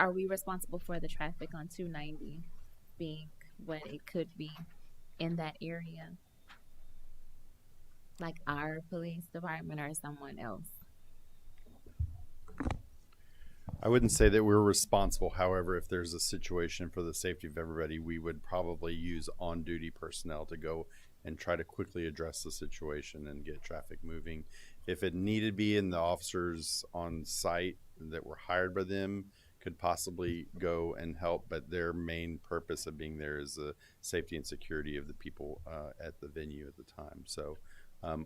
are we responsible for the traffic on 290 being what it could be in that area? Like our police department or someone else? I wouldn't say that we're responsible. However, if there's a situation for the safety of everybody, we would probably use on-duty personnel to go and try to quickly address the situation and get traffic moving. If it needed to be in the officers on site that were hired by them could possibly go and help, but their main purpose of being there is the safety and security of the people at the venue at the time. So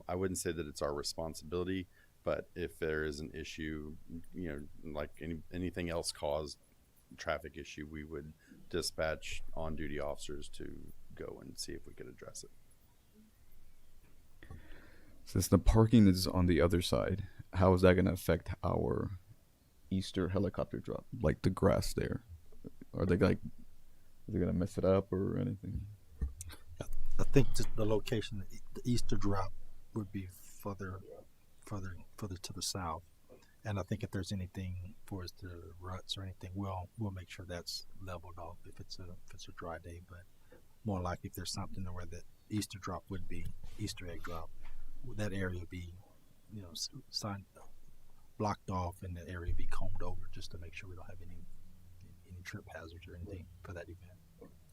I wouldn't say that it's our responsibility, but if there is an issue, like anything else caused traffic issue, we would dispatch on-duty officers to go and see if we could address it. Since the parking is on the other side, how is that going to affect our Easter helicopter drop? Like the grass there, are they going to mess it up or anything? I think just the location, the Easter drop would be further to the south, and I think if there's anything for us to ruts or anything, we'll make sure that's leveled off if it's a dry day. But more likely, if there's something where the Easter drop would be, Easter egg drop, that area would be, signed, blocked off, and the area be combed over just to make sure we don't have any trip hazards or anything for that event.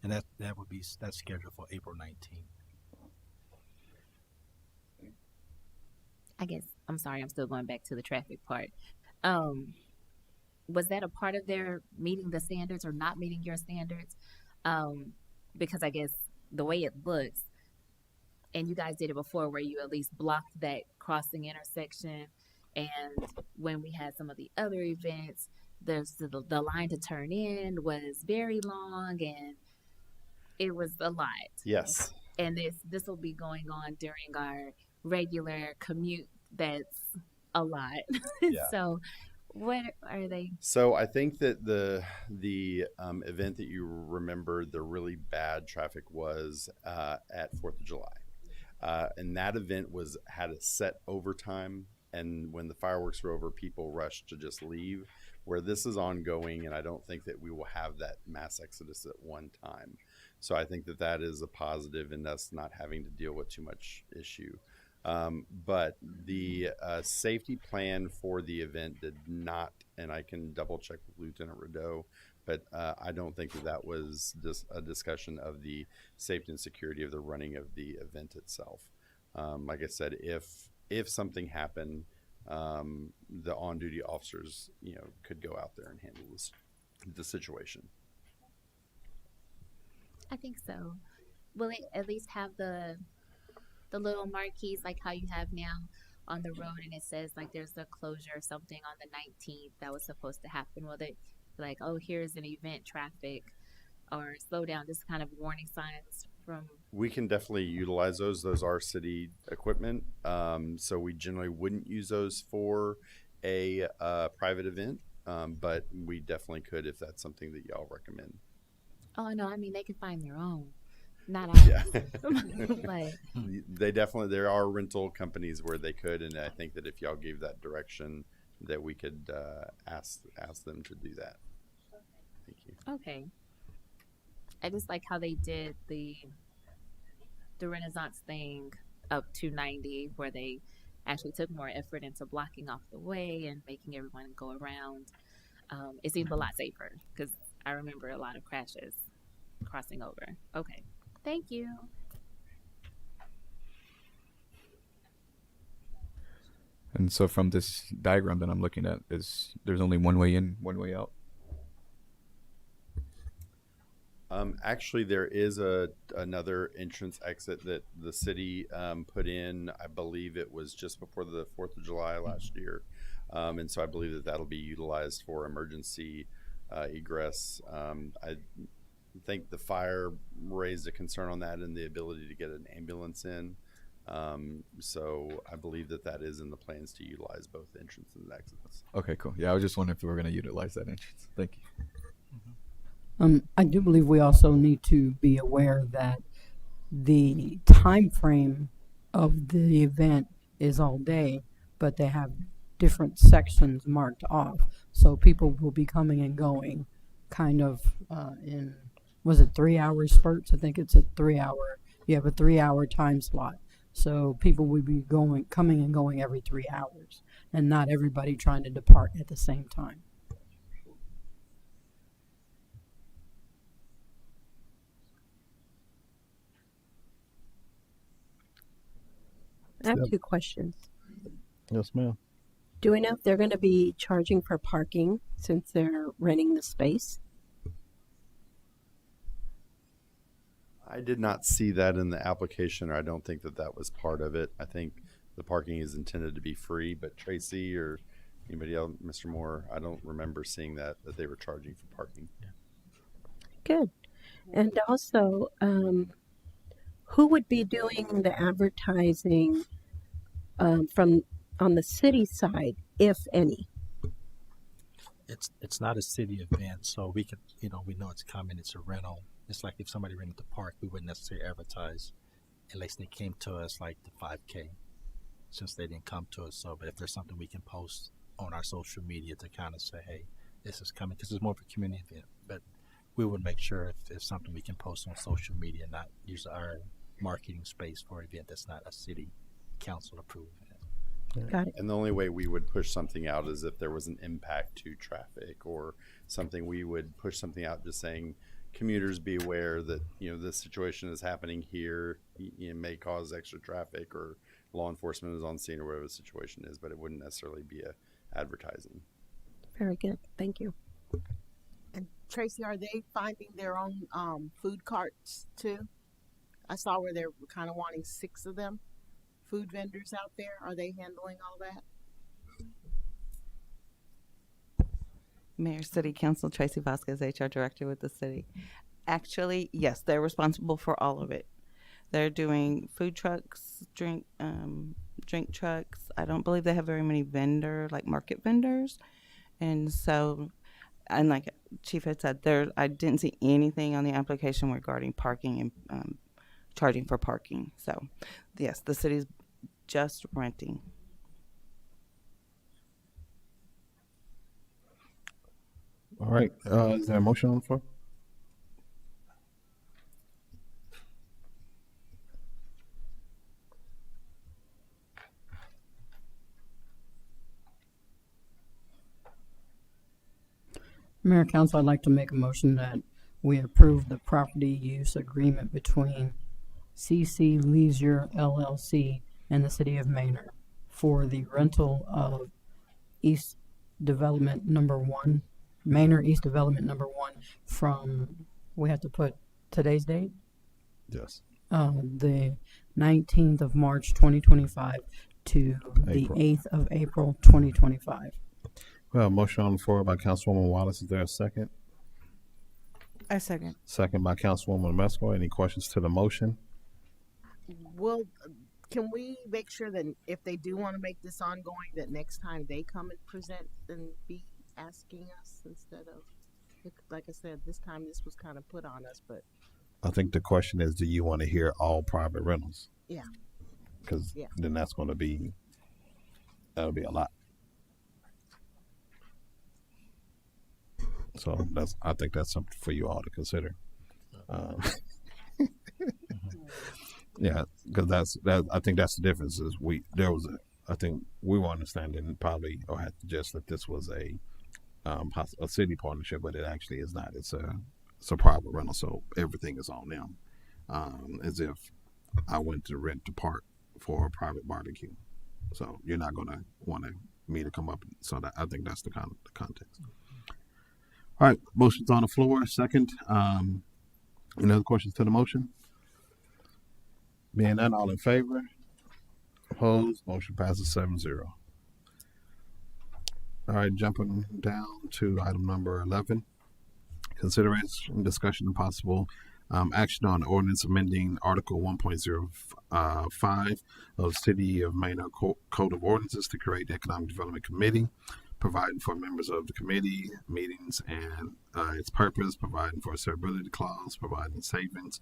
And that's scheduled for April 19th. I guess, I'm sorry, I'm still going back to the traffic part. Was that a part of their meeting the standards or not meeting your standards? Because I guess the way it looks, and you guys did it before where you at least blocked that crossing intersection, and when we had some of the other events, the line to turn in was very long, and it was a lot. Yes. And this will be going on during our regular commute. That's a lot. Yeah. So what are they? So I think that the event that you remember, the really bad traffic was at 4th of July. And that event had a set overtime, and when the fireworks were over, people rushed to just leave. Where this is ongoing, and I don't think that we will have that mass exodus at one time. So I think that is a positive in us not having to deal with too much issue. But the safety plan for the event did not, and I can double check with Lieutenant Rideau, but I don't think that was just a discussion of the safety and security of the running of the event itself. Like I said, if something happened, the on-duty officers, could go out there and handle the situation. I think so. Will it at least have the little marquees like how you have now on the road, and it says like there's a closure or something on the 19th that was supposed to happen? Will they like, oh, here's an event traffic, or slow down, this kind of warning signs from? We can definitely utilize those. Those are city equipment. So we generally wouldn't use those for a private event, but we definitely could if that's something that y'all recommend. Oh, no, I mean, they can find their own. Not ours. Yeah. But there are rental companies where they could, and I think that if y'all gave that direction, that we could ask them to do that. Thank you. okay. I just like how they did the Renaissance thing up to 90, where they actually took more effort into blocking off the way and making everyone go around. It seemed a lot safer because I remember a lot of crashes crossing over. Okay. Thank you. And so from this diagram that I'm looking at, there's only one way in, one way out? Actually, there is another entrance exit that the city put in. I believe it was just before the 4th of July last year. And so I believe that that'll be utilized for emergency egress. I think the fire raised a concern on that and the ability to get an ambulance in. So I believe that is in the plans to utilize both entrance and exits. Okay, cool. Yeah, I was just wondering if we were going to utilize that entrance. Thank you. I do believe we also need to be aware that the time frame of the event is all day, but they have different sections marked off. So people will be coming and going kind of in, was it 3 hour spurts? I think it's a 3 hour, you have a 3 hour time slot. So people will be coming and going every 3 hours, and not everybody trying to depart at the same time. I have two questions. Yes, ma'am. Do we know if they're going to be charging for parking since they're renting the space? I did not see that in the application, or I don't think that that was part of it. I think the parking is intended to be free, but Tracy or anybody else, Mr. Moore, I don't remember seeing that they were charging for parking. Good. And also, who would be doing the advertising from on the city side, if any? It's not a city event, so we could, we know it's coming. It's a rental. It's like if somebody rented the park, we wouldn't necessarily advertise unless they came to us like the 5K, since they didn't come to us. So, but if there's something we can post on our social media to kind of say, hey, this is coming, because it's more of a community event. But we would make sure if it's something we can post on social media, not use our marketing space for an event that's not a city council approved event. Got it. And the only way we would push something out is if there was an impact to traffic or something. We would push something out just saying, commuters be aware that this situation is happening here. It may cause extra traffic, or law enforcement is on scene, or whatever the situation is, but it wouldn't necessarily be advertising. Very good. Thank you. And Tracy, are they finding their own food carts too? I saw where they're kind of wanting 6 of them, food vendors out there. Are they handling all that? Mayor, City Council, Tracy Vasquez, HR Director with the city. Actually, yes, they're responsible for all of it. They're doing food trucks, drink trucks. I don't believe they have very many market vendors. And so, and like Chief had said, I didn't see anything on the application regarding parking and charging for parking. So, yes, the city's just renting. All right. Is there a motion on the floor? Mayor, Council, I'd like to make a motion that we approve the property use agreement between CC Leisure LLC and the City of Manor for the rental of East Development Number 1, Manor East Development Number 1 from, we have to put today's date? Yes. The 19th of March 2025 to April. the 8th of April 2025. Well, motion on the floor by Councilwoman Wallace. Is there a second? I second. Second by Councilwoman Mesco. Any questions to the motion? Well, can we make sure that if they do want to make this ongoing, that next time they come and present and be asking us instead of, like I said, this time this was kind of put on us, but I think the question is, do you want to hear all private rentals? yeah. Because then that'll be a lot. So I think that's something for you all to consider. Yeah, because I think that's the difference. Is I think we were understanding probably or had to just that this was a city partnership, but it actually is not. It's a private rental, so everything is on them. As if I went to rent the park for a private barbecue, so you're not going to want me to come up. So I think that's the kind of the context. All right, motion's on the floor. Second. Any other questions to the motion? Being none, all in favor? Opposed? Motion passes 7-0. All right, jumping down to item number 11. Consideration, discussion, and possible action on ordinance amending Article 1.05 of City of Manor Code of Ordinances to create the Economic Development Committee, providing for members of the committee meetings and its purpose, providing for a severability clause, providing savings,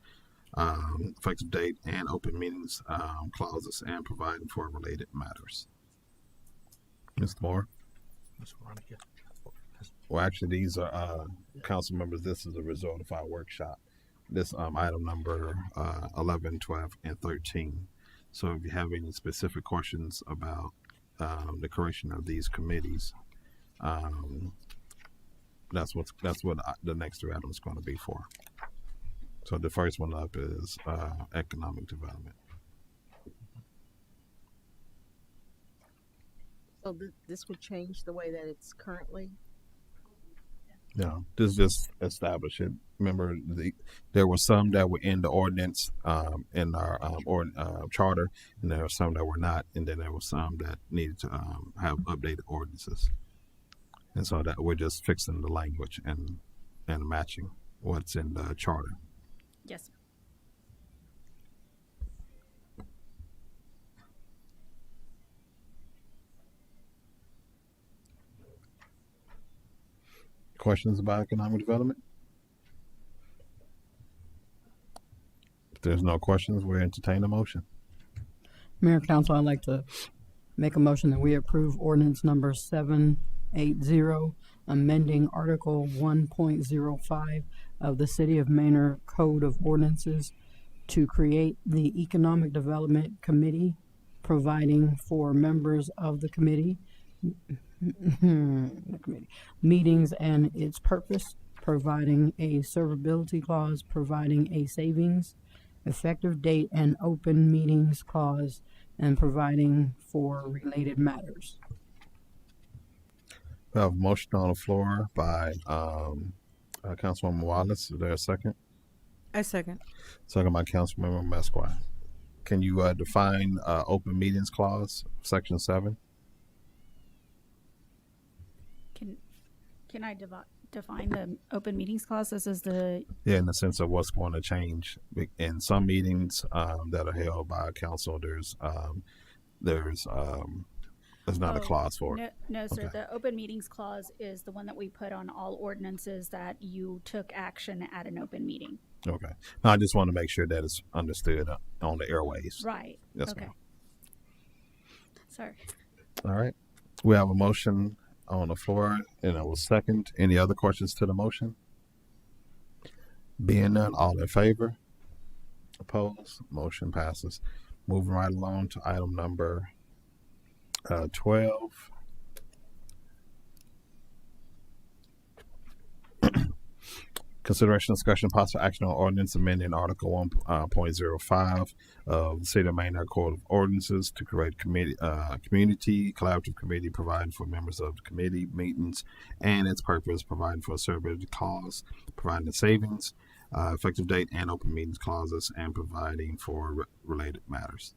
effective date, and open meetings clauses, and providing for related matters. Mr. Moore? Ms. Veronica. Well, actually, these are council members. This is a result of our workshop. This item number 11, 12, and 13. So if you have any specific questions about the creation of these committees, that's what the next 3 items is going to be for. So the first one up is economic development. So this would change the way that it's currently? No, this just establish it. Remember, there were some that were in the ordinance, in our charter, and there were some that were not, and then there were some that needed to have updated ordinances. And so that we're just fixing the language and matching what's in the charter. Yes, sir. Questions about economic development? If there's no questions, we entertain a motion. Mayor Council, I'd like to make a motion that we approve ordinance number 780, amending Article 1.05 of the City of Manor Code of Ordinances to create the Economic Development Committee, providing for members of the committee meetings and its purpose, providing a servability clause, providing a savings, effective date and open meetings clause, and providing for related matters. We have a motion on the floor by Councilwoman Wallace. Is there a second? I second. Second by Councilmember Mesquite. Can you define open meetings clause, section 7? Can I define the open meetings clause? This is the Yeah, in the sense of what's going to change. In some meetings that are held by council, there's not a clause for it. No, sir. Okay. The open meetings clause is the one that we put on all ordinances that you took action at an open meeting. Okay. No, I just want to make sure that it's understood on the airways. Right. Yes, okay. ma'am. Sorry. All right. We have a motion on the floor, and it was second. Any other questions to the motion? Being none, all in favor? Opposed? Motion passes. Moving right along to item number 12. Consideration, discussion, possible action on ordinance amending Article 1.05 of the City of Manor Code of Ordinances to create committee, community collaborative committee, providing for members of the committee meetings and its purpose, providing for a servability clause, providing the savings, effective date and open meetings clauses, and providing for related matters.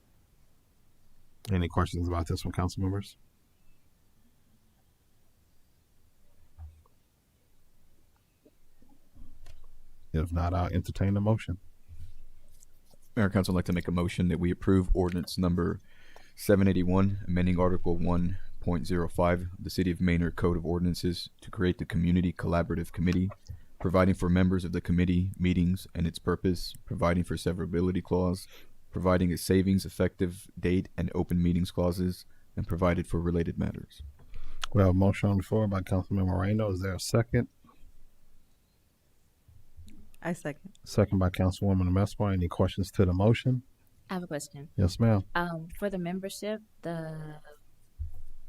Any questions about this one, council members? If not, I'll entertain the motion. Mayor Council, I'd like to make a motion that we approve ordinance number 781, amending Article 1.05 of the City of Manor Code of Ordinances to create the Community Collaborative Committee, providing for members of the committee meetings and its purpose, providing for severability clause, providing a savings effective date and open meetings clauses, and provided for related matters. We have a motion on the floor by Councilman Moreno. Is there a second? I second. Second by Councilwoman Mesquite. Any questions to the motion? I have a question. Yes, ma'am. For the membership, the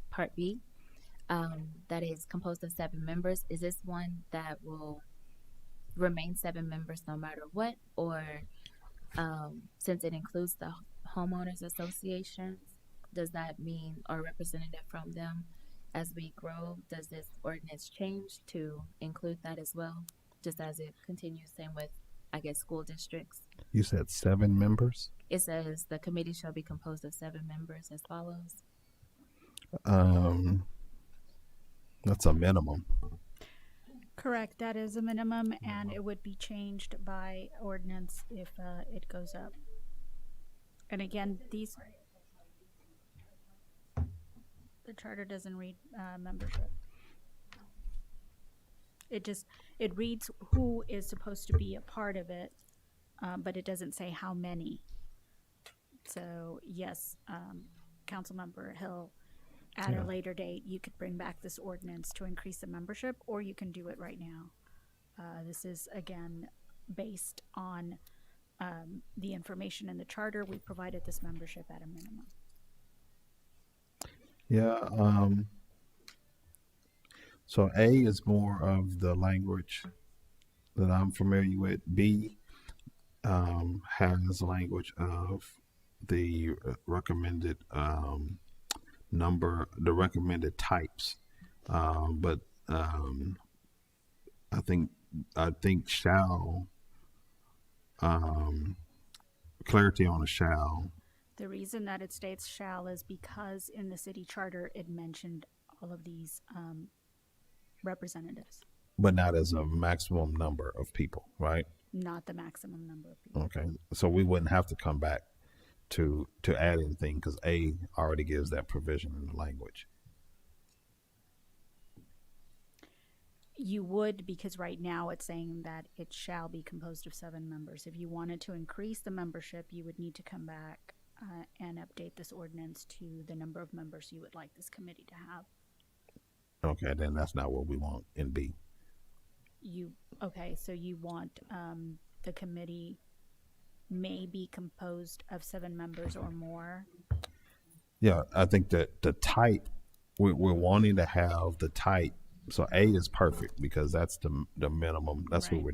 Part B, that is composed of 7 members, is this one that will remain 7 members no matter what? Or since it includes the homeowners associations, does that mean our representative from them as we grow, does this ordinance change to include that as well? Just as it continues, same with, I guess, school districts. You said 7 members? It says the committee shall be composed of 7 members as follows. That's a minimum. Correct. That is a minimum, and it would be changed by ordinance if it goes up. And again, the charter doesn't read membership. It reads who is supposed to be a part of it, but it doesn't say how many. So yes, Councilmember Hill, at a later date, you could bring back this ordinance to increase the membership, or you can do it right now. This is again based on the information in the charter. We provided this membership at a minimum. Yeah. So A is more of the language that I'm familiar with. B has language of the recommended the recommended types. But I think shall, clarity on a shall. The reason that it states shall is because in the city charter, it mentioned all of these representatives, But not as a maximum number of people, right? not the maximum number of people. Okay, so we wouldn't have to come back to add anything because A already gives that provision in the language. You would, because right now it's saying that it shall be composed of 7 members. If you wanted to increase the membership, you would need to come back and update this ordinance to the number of members you would like this committee to have. Okay, then that's not what we want in B. Okay, so you want the committee may be composed of 7 members or more. Yeah, I think that the type, we're wanting to have the type. So A is perfect because that's the minimum. That's what we're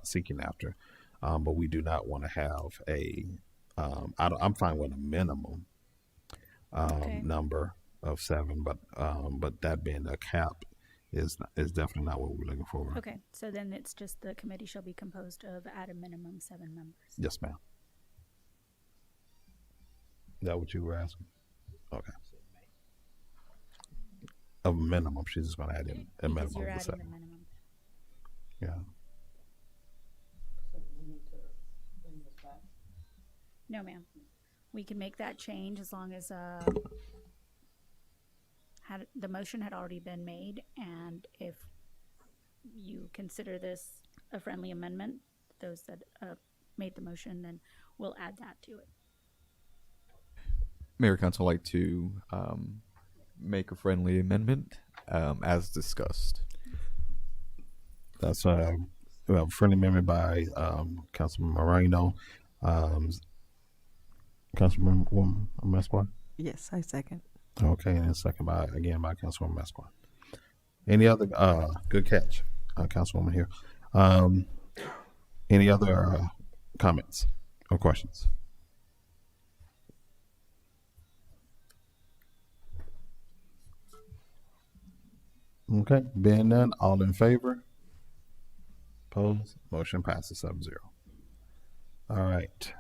seeking after. But we do not want to have I'm fine with a minimum number of 7, but that being a cap is definitely not what we're looking for. Okay, so then it's just the committee shall be composed of at a minimum 7 members. Yes, ma'am. Is that what you were asking? Okay. A minimum. She's just going to add in a Because minimum you're of adding 7. the minimum. Yeah. No, ma'am. We can make that change as long as the motion had already been made, and if you consider this a friendly amendment, those that made the motion, then we'll add that to it. Mayor Council would like to make a friendly amendment as discussed. That's a friendly amendment by Councilman Moreno. Councilwoman Mesquite? Yes, I second. Okay, and then second by Councilwoman Mesquite. Any other good catch, Councilwoman here. Any other comments or questions? Okay, being none, all in favor? Opposed? Motion passes 7-0. All right.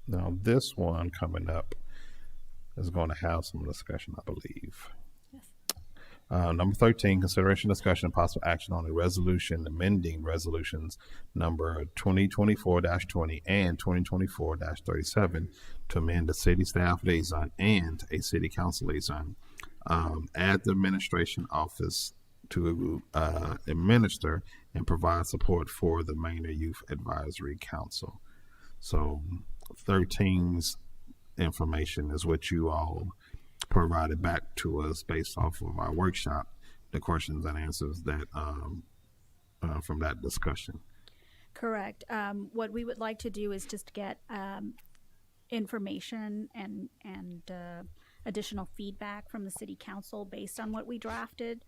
Now this one coming up is going to have some discussion, I believe. Number 13, consideration, discussion, and possible action on a resolution amending resolutions number 2024-20 and 2024-37 to amend the city staff liaison and a city council liaison. Add the administration office to administer and provide support for the Manor Youth Advisory Council. So 13's information is what you all provided back to us based off of our workshop, the questions and answers that from that discussion. Correct. What we would like to do is just get information and additional feedback from the city council based on what we drafted.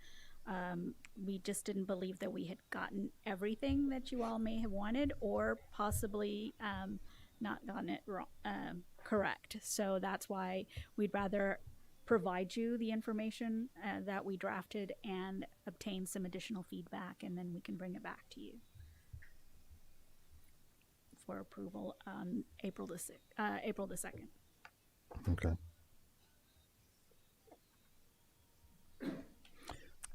We just didn't believe that we had gotten everything that you all may have wanted, or possibly not gotten it wrong, correct. So that's why we'd rather provide you the information that we drafted and obtain some additional feedback, and then we can bring it back to you for approval on April the 2nd. Okay.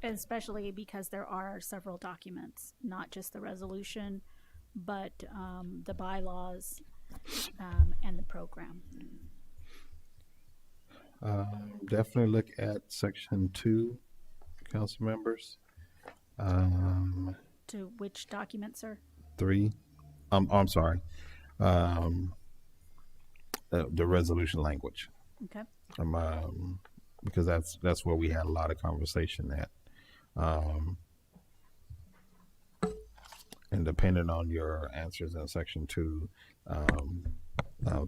Especially because there are several documents, not just the resolution, but the bylaws and the program. Definitely look at section 2, council members. To which document, sir? 3. I'm sorry. The resolution language. Okay. Because that's where we had a lot of conversation at. And depending on your answers in section 2,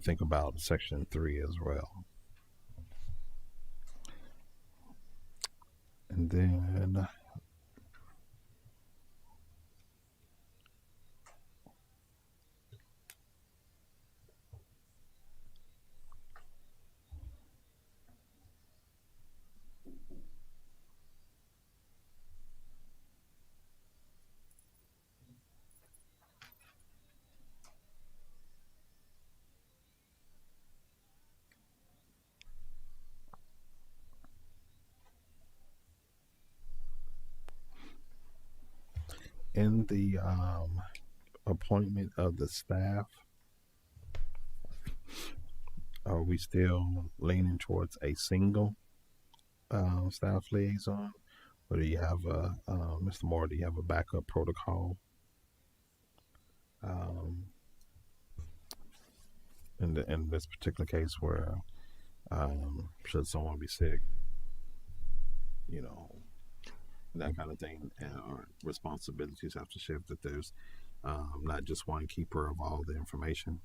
think about section 3 as well. And then in the appointment of the staff, are we still leaning towards a single staff liaison, or do you have Mr. Moore? Do you have a backup protocol? In this particular case, where should someone be sick, you know, that kind of thing, and our responsibilities have to shift. That there's not just one keeper of all the information.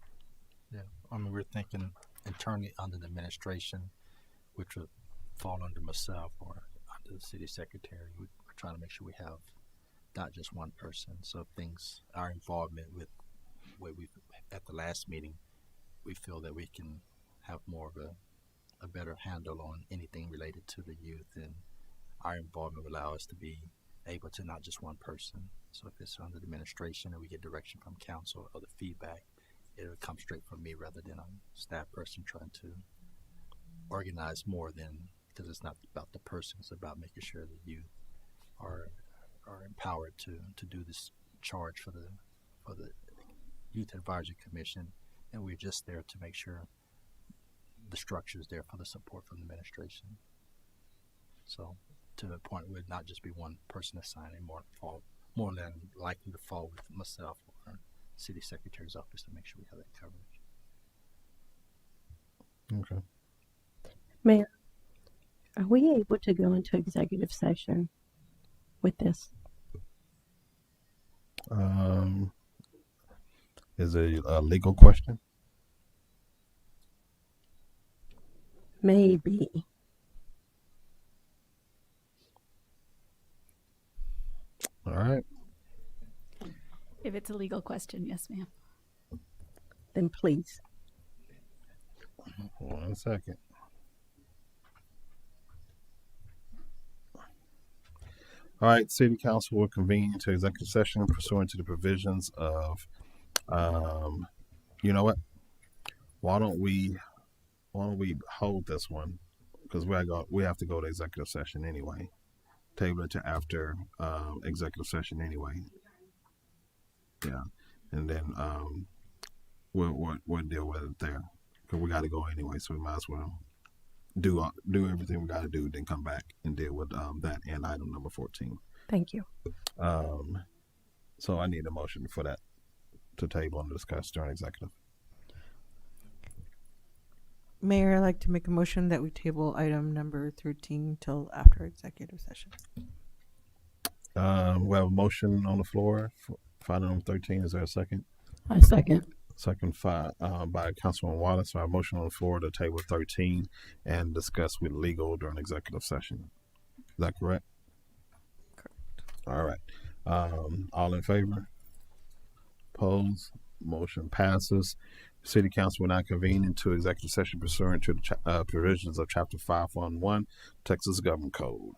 Yeah, I mean, we're thinking internally under the administration, which would fall under myself or under the city secretary. We're trying to make sure we have not just one person. So things, our involvement with where we at the last meeting, we feel that we can have more of a better handle on anything related to the youth, and our involvement will allow us to be able to not just one person. So if it's under the administration and we get direction from council or the feedback, it'll come straight from me rather than a staff person trying to organize more than, because it's not about the person, it's about making sure the youth are empowered to do this charge for the Youth Advisory Commission, and we're just there to make sure the structure is there for the support from the administration. So to the point where it not just be one person assigned, and more than likely to fall with myself or city secretary's office to make sure we have that coverage. Okay. Mayor, are we able to go into executive session with this? Is it a legal question? Maybe. All right. If it's a legal question, yes, ma'am. Then please. 1 second. All right, City Council will convene into executive session pursuant to the provisions of, you know what? Why don't we hold this one, because we have to go to executive session anyway. Table it to after executive session anyway. Yeah, and then we'll deal with it there, because we got to go anyway. So we might as well do everything we got to do, then come back and deal with that and item number 14. Thank you. So I need a motion for that to table and discuss during executive. Mayor, I'd like to make a motion that we table item number 13 till after executive session. We have a motion on the floor for item number 13. Is there a second? I second. Second by Councilman Wallace. So I have a motion on the floor to table 13 and discuss with legal during executive session. Is that correct? Correct. All right. All in favor? Opposed? Motion passes. City Council will now convene into executive session pursuant to the provisions of Chapter 511 Texas Government Code.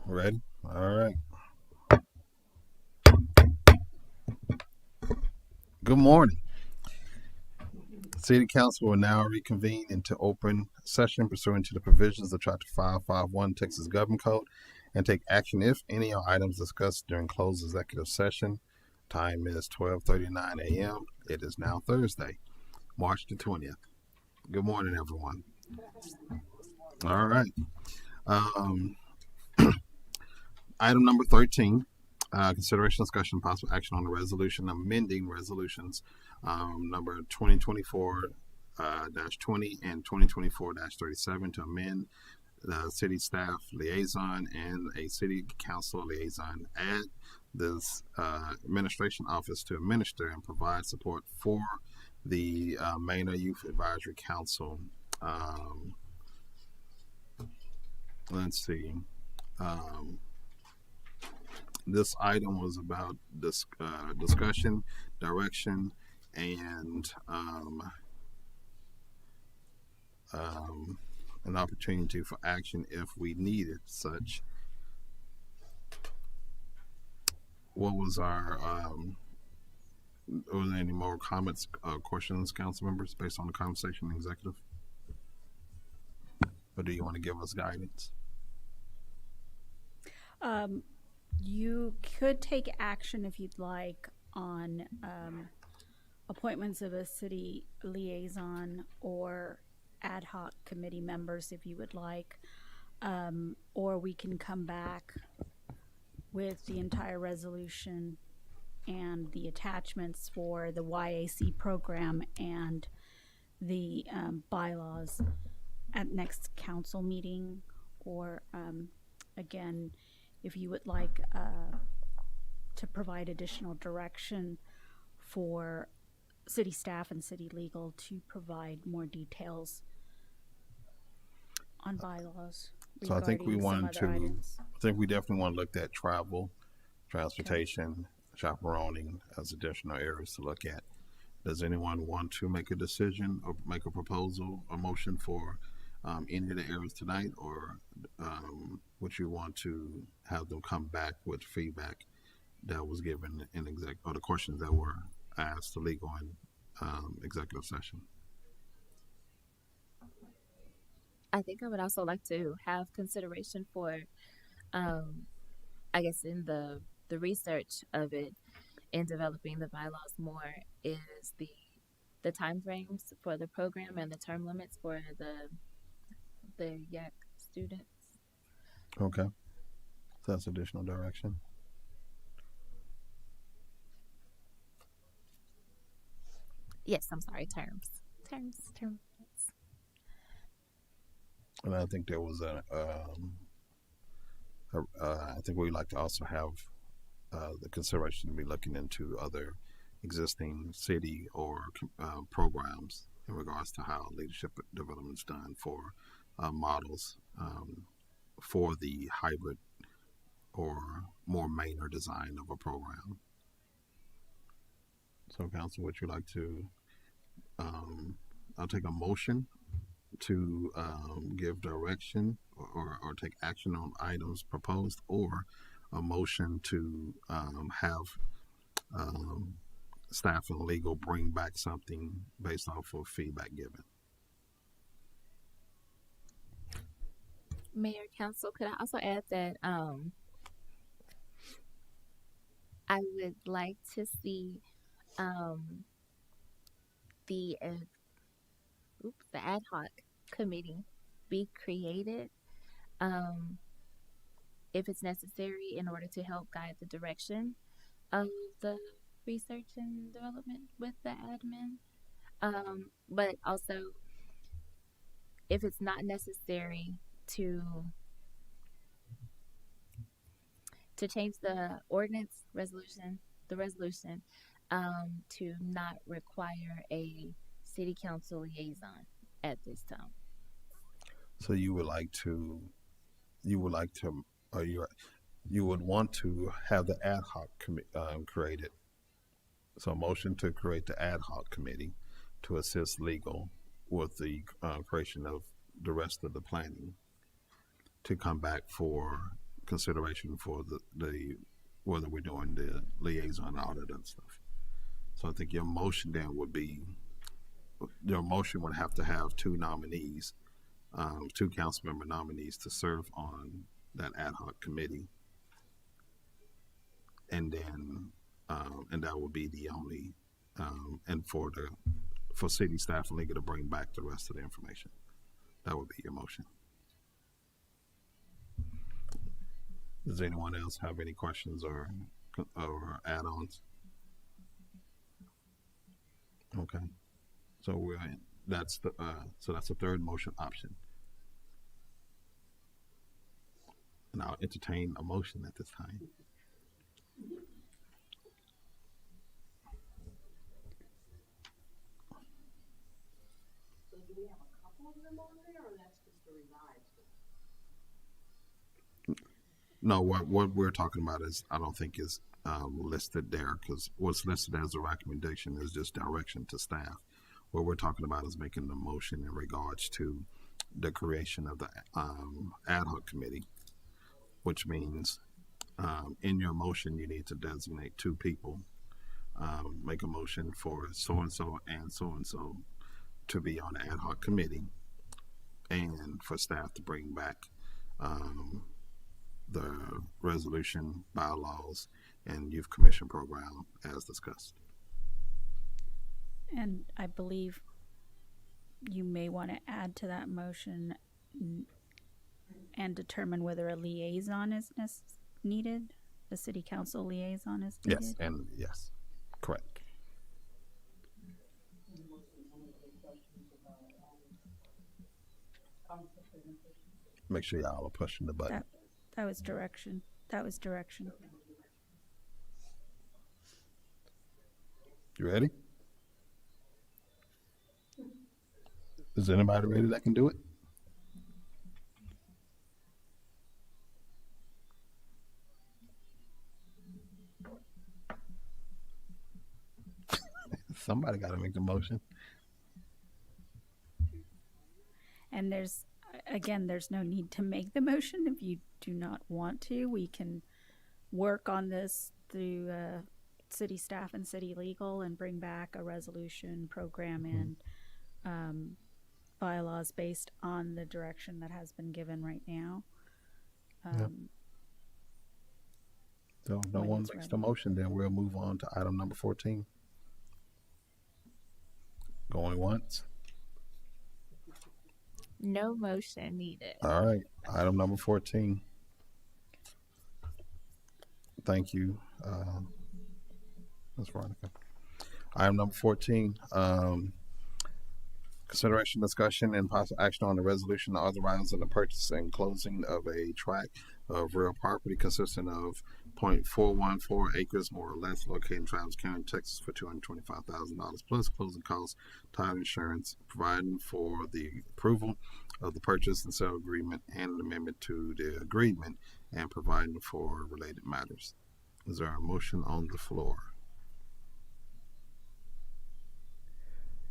Ready? All right. Good morning. City Council will now reconvene into open session pursuant to the provisions of Chapter 551 Texas Government Code and take action, if any, on items discussed during closed executive session. Time is 12:39 a.m. It is now Thursday, March the 20th. Good morning, everyone. All right. Item number 13, consideration, discussion, possible action on the resolution amending resolutions number 2024-20 and 2024-37 to amend the city staff liaison and a city council liaison at this administration office to administer and provide support for the Manor Youth Advisory Council. Let's see. This item was about this discussion, direction, and an opportunity for action if we needed such. What was our was there any more comments, questions, council members, based on the conversation in the executive? Or do you want to give us guidance? You could take action if you'd like on appointments of a city liaison or ad hoc committee members if you would like, or we can come back with the entire resolution and the attachments for the YAC program and the bylaws at next council meeting, or again, if you would like to provide additional direction for city staff and city legal to provide more details on bylaws. So I think we wanted to, items. I think we definitely want to look at travel, transportation, chaperoning as additional areas to look at. Does anyone want to make a decision or make a proposal, a motion for any of the areas tonight, or would you want to have them come back with feedback that was given in or the questions that were asked to legal and executive session? I think I would also like to have consideration for, I guess in the research of it, in developing the bylaws more, is the time frames for the program and the term limits for the YAC students. Okay, so that's additional direction. Yes, I'm sorry, terms. And I think there was I think we'd like to also have the consideration to be looking into other existing city or programs in regards to how leadership development is done for models for the hybrid or more Manor design of a program. So, council, would you like to? I'll take a motion to give direction or take action on items proposed, or a motion to have staff and legal bring back something based off of feedback given. Mayor, council, could I also add that I would like to see the ad hoc committee be created if it's necessary in order to help guide the direction of the research and development with the admin, but also if it's not necessary to change the resolution to not require a city council liaison at this time. So you would want to have the ad hoc created. So a motion to create the ad hoc committee to assist legal with the creation of the rest of the planning to come back for consideration for the whether we're doing the liaison audit and stuff. So I think your motion then would be, your motion would have to have two nominees, two council member nominees to serve on that ad hoc committee. And then, and that would be the only, and for city staff and legal to bring back the rest of the information. That would be your motion. Does anyone else have any questions or add-ons? Okay, so that's the third motion option, and I'll entertain a motion at this time. So do we have a couple of them on there, or that's just the revised? No, what we're talking about is, I don't think is listed there, because what's listed as a recommendation is just direction to staff. What we're talking about is making the motion in regards to the creation of the ad hoc committee, which means in your motion you need to designate two people, make a motion for so-and-so and so-and-so to be on the ad hoc committee, and for staff to bring back the resolution, bylaws, and youth commission program as discussed. And I believe you may want to add to that motion and determine whether a liaison is needed, a city council liaison is needed. Yes, and yes, correct. Make sure y'all are pushing the button. That was direction. That was direction. You ready? Is anybody ready that can do it? Somebody got to make the motion. And there's no need to make the motion if you do not want to. We can work on this through city staff and city legal and bring back a resolution, program, and bylaws based on the direction that has been given right now. So if no one makes the motion, then we'll move on to item number 14. Going once. No motion needed. All right, item number 14. Thank you, Ms. Veronica. Item number 14, consideration, discussion, and possible action on the resolution authorizing the purchase and closing of a tract of real property consisting of 0.414 acres, more or less, located in Travis County, Texas, for $225,000 plus closing costs, title insurance, providing for the approval of the purchase and sale agreement and an amendment to the agreement, and providing for related matters. Is there a motion on the floor?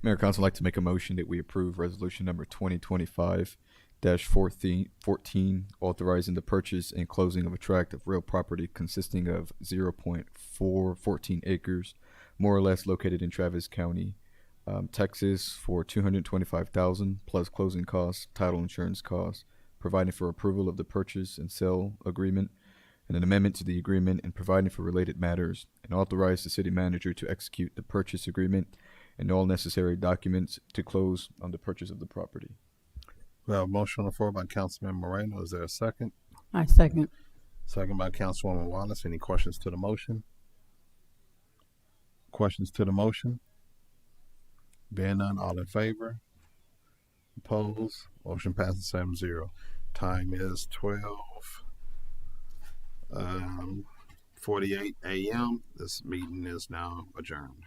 Mayor, Council, I'd like to make a motion that we approve resolution number 2025-14, authorizing the purchase and closing of a tract of real property consisting of 0.414 acres, more or less, located in Travis County, Texas, for $225,000 plus closing costs, title insurance costs, providing for approval of the purchase and sale agreement, and an amendment to the agreement, and providing for related matters, and authorize the city manager to execute the purchase agreement and all necessary documents to close on the purchase of the property. We have a motion on the floor by Councilman Moreno. Is there a second? I second. Second by Councilwoman Wallace. Any questions to the motion? Questions to the motion? Being none, all in favor? Opposed? Motion passes 7-0. Time is 12:48 a.m. This meeting is now adjourned.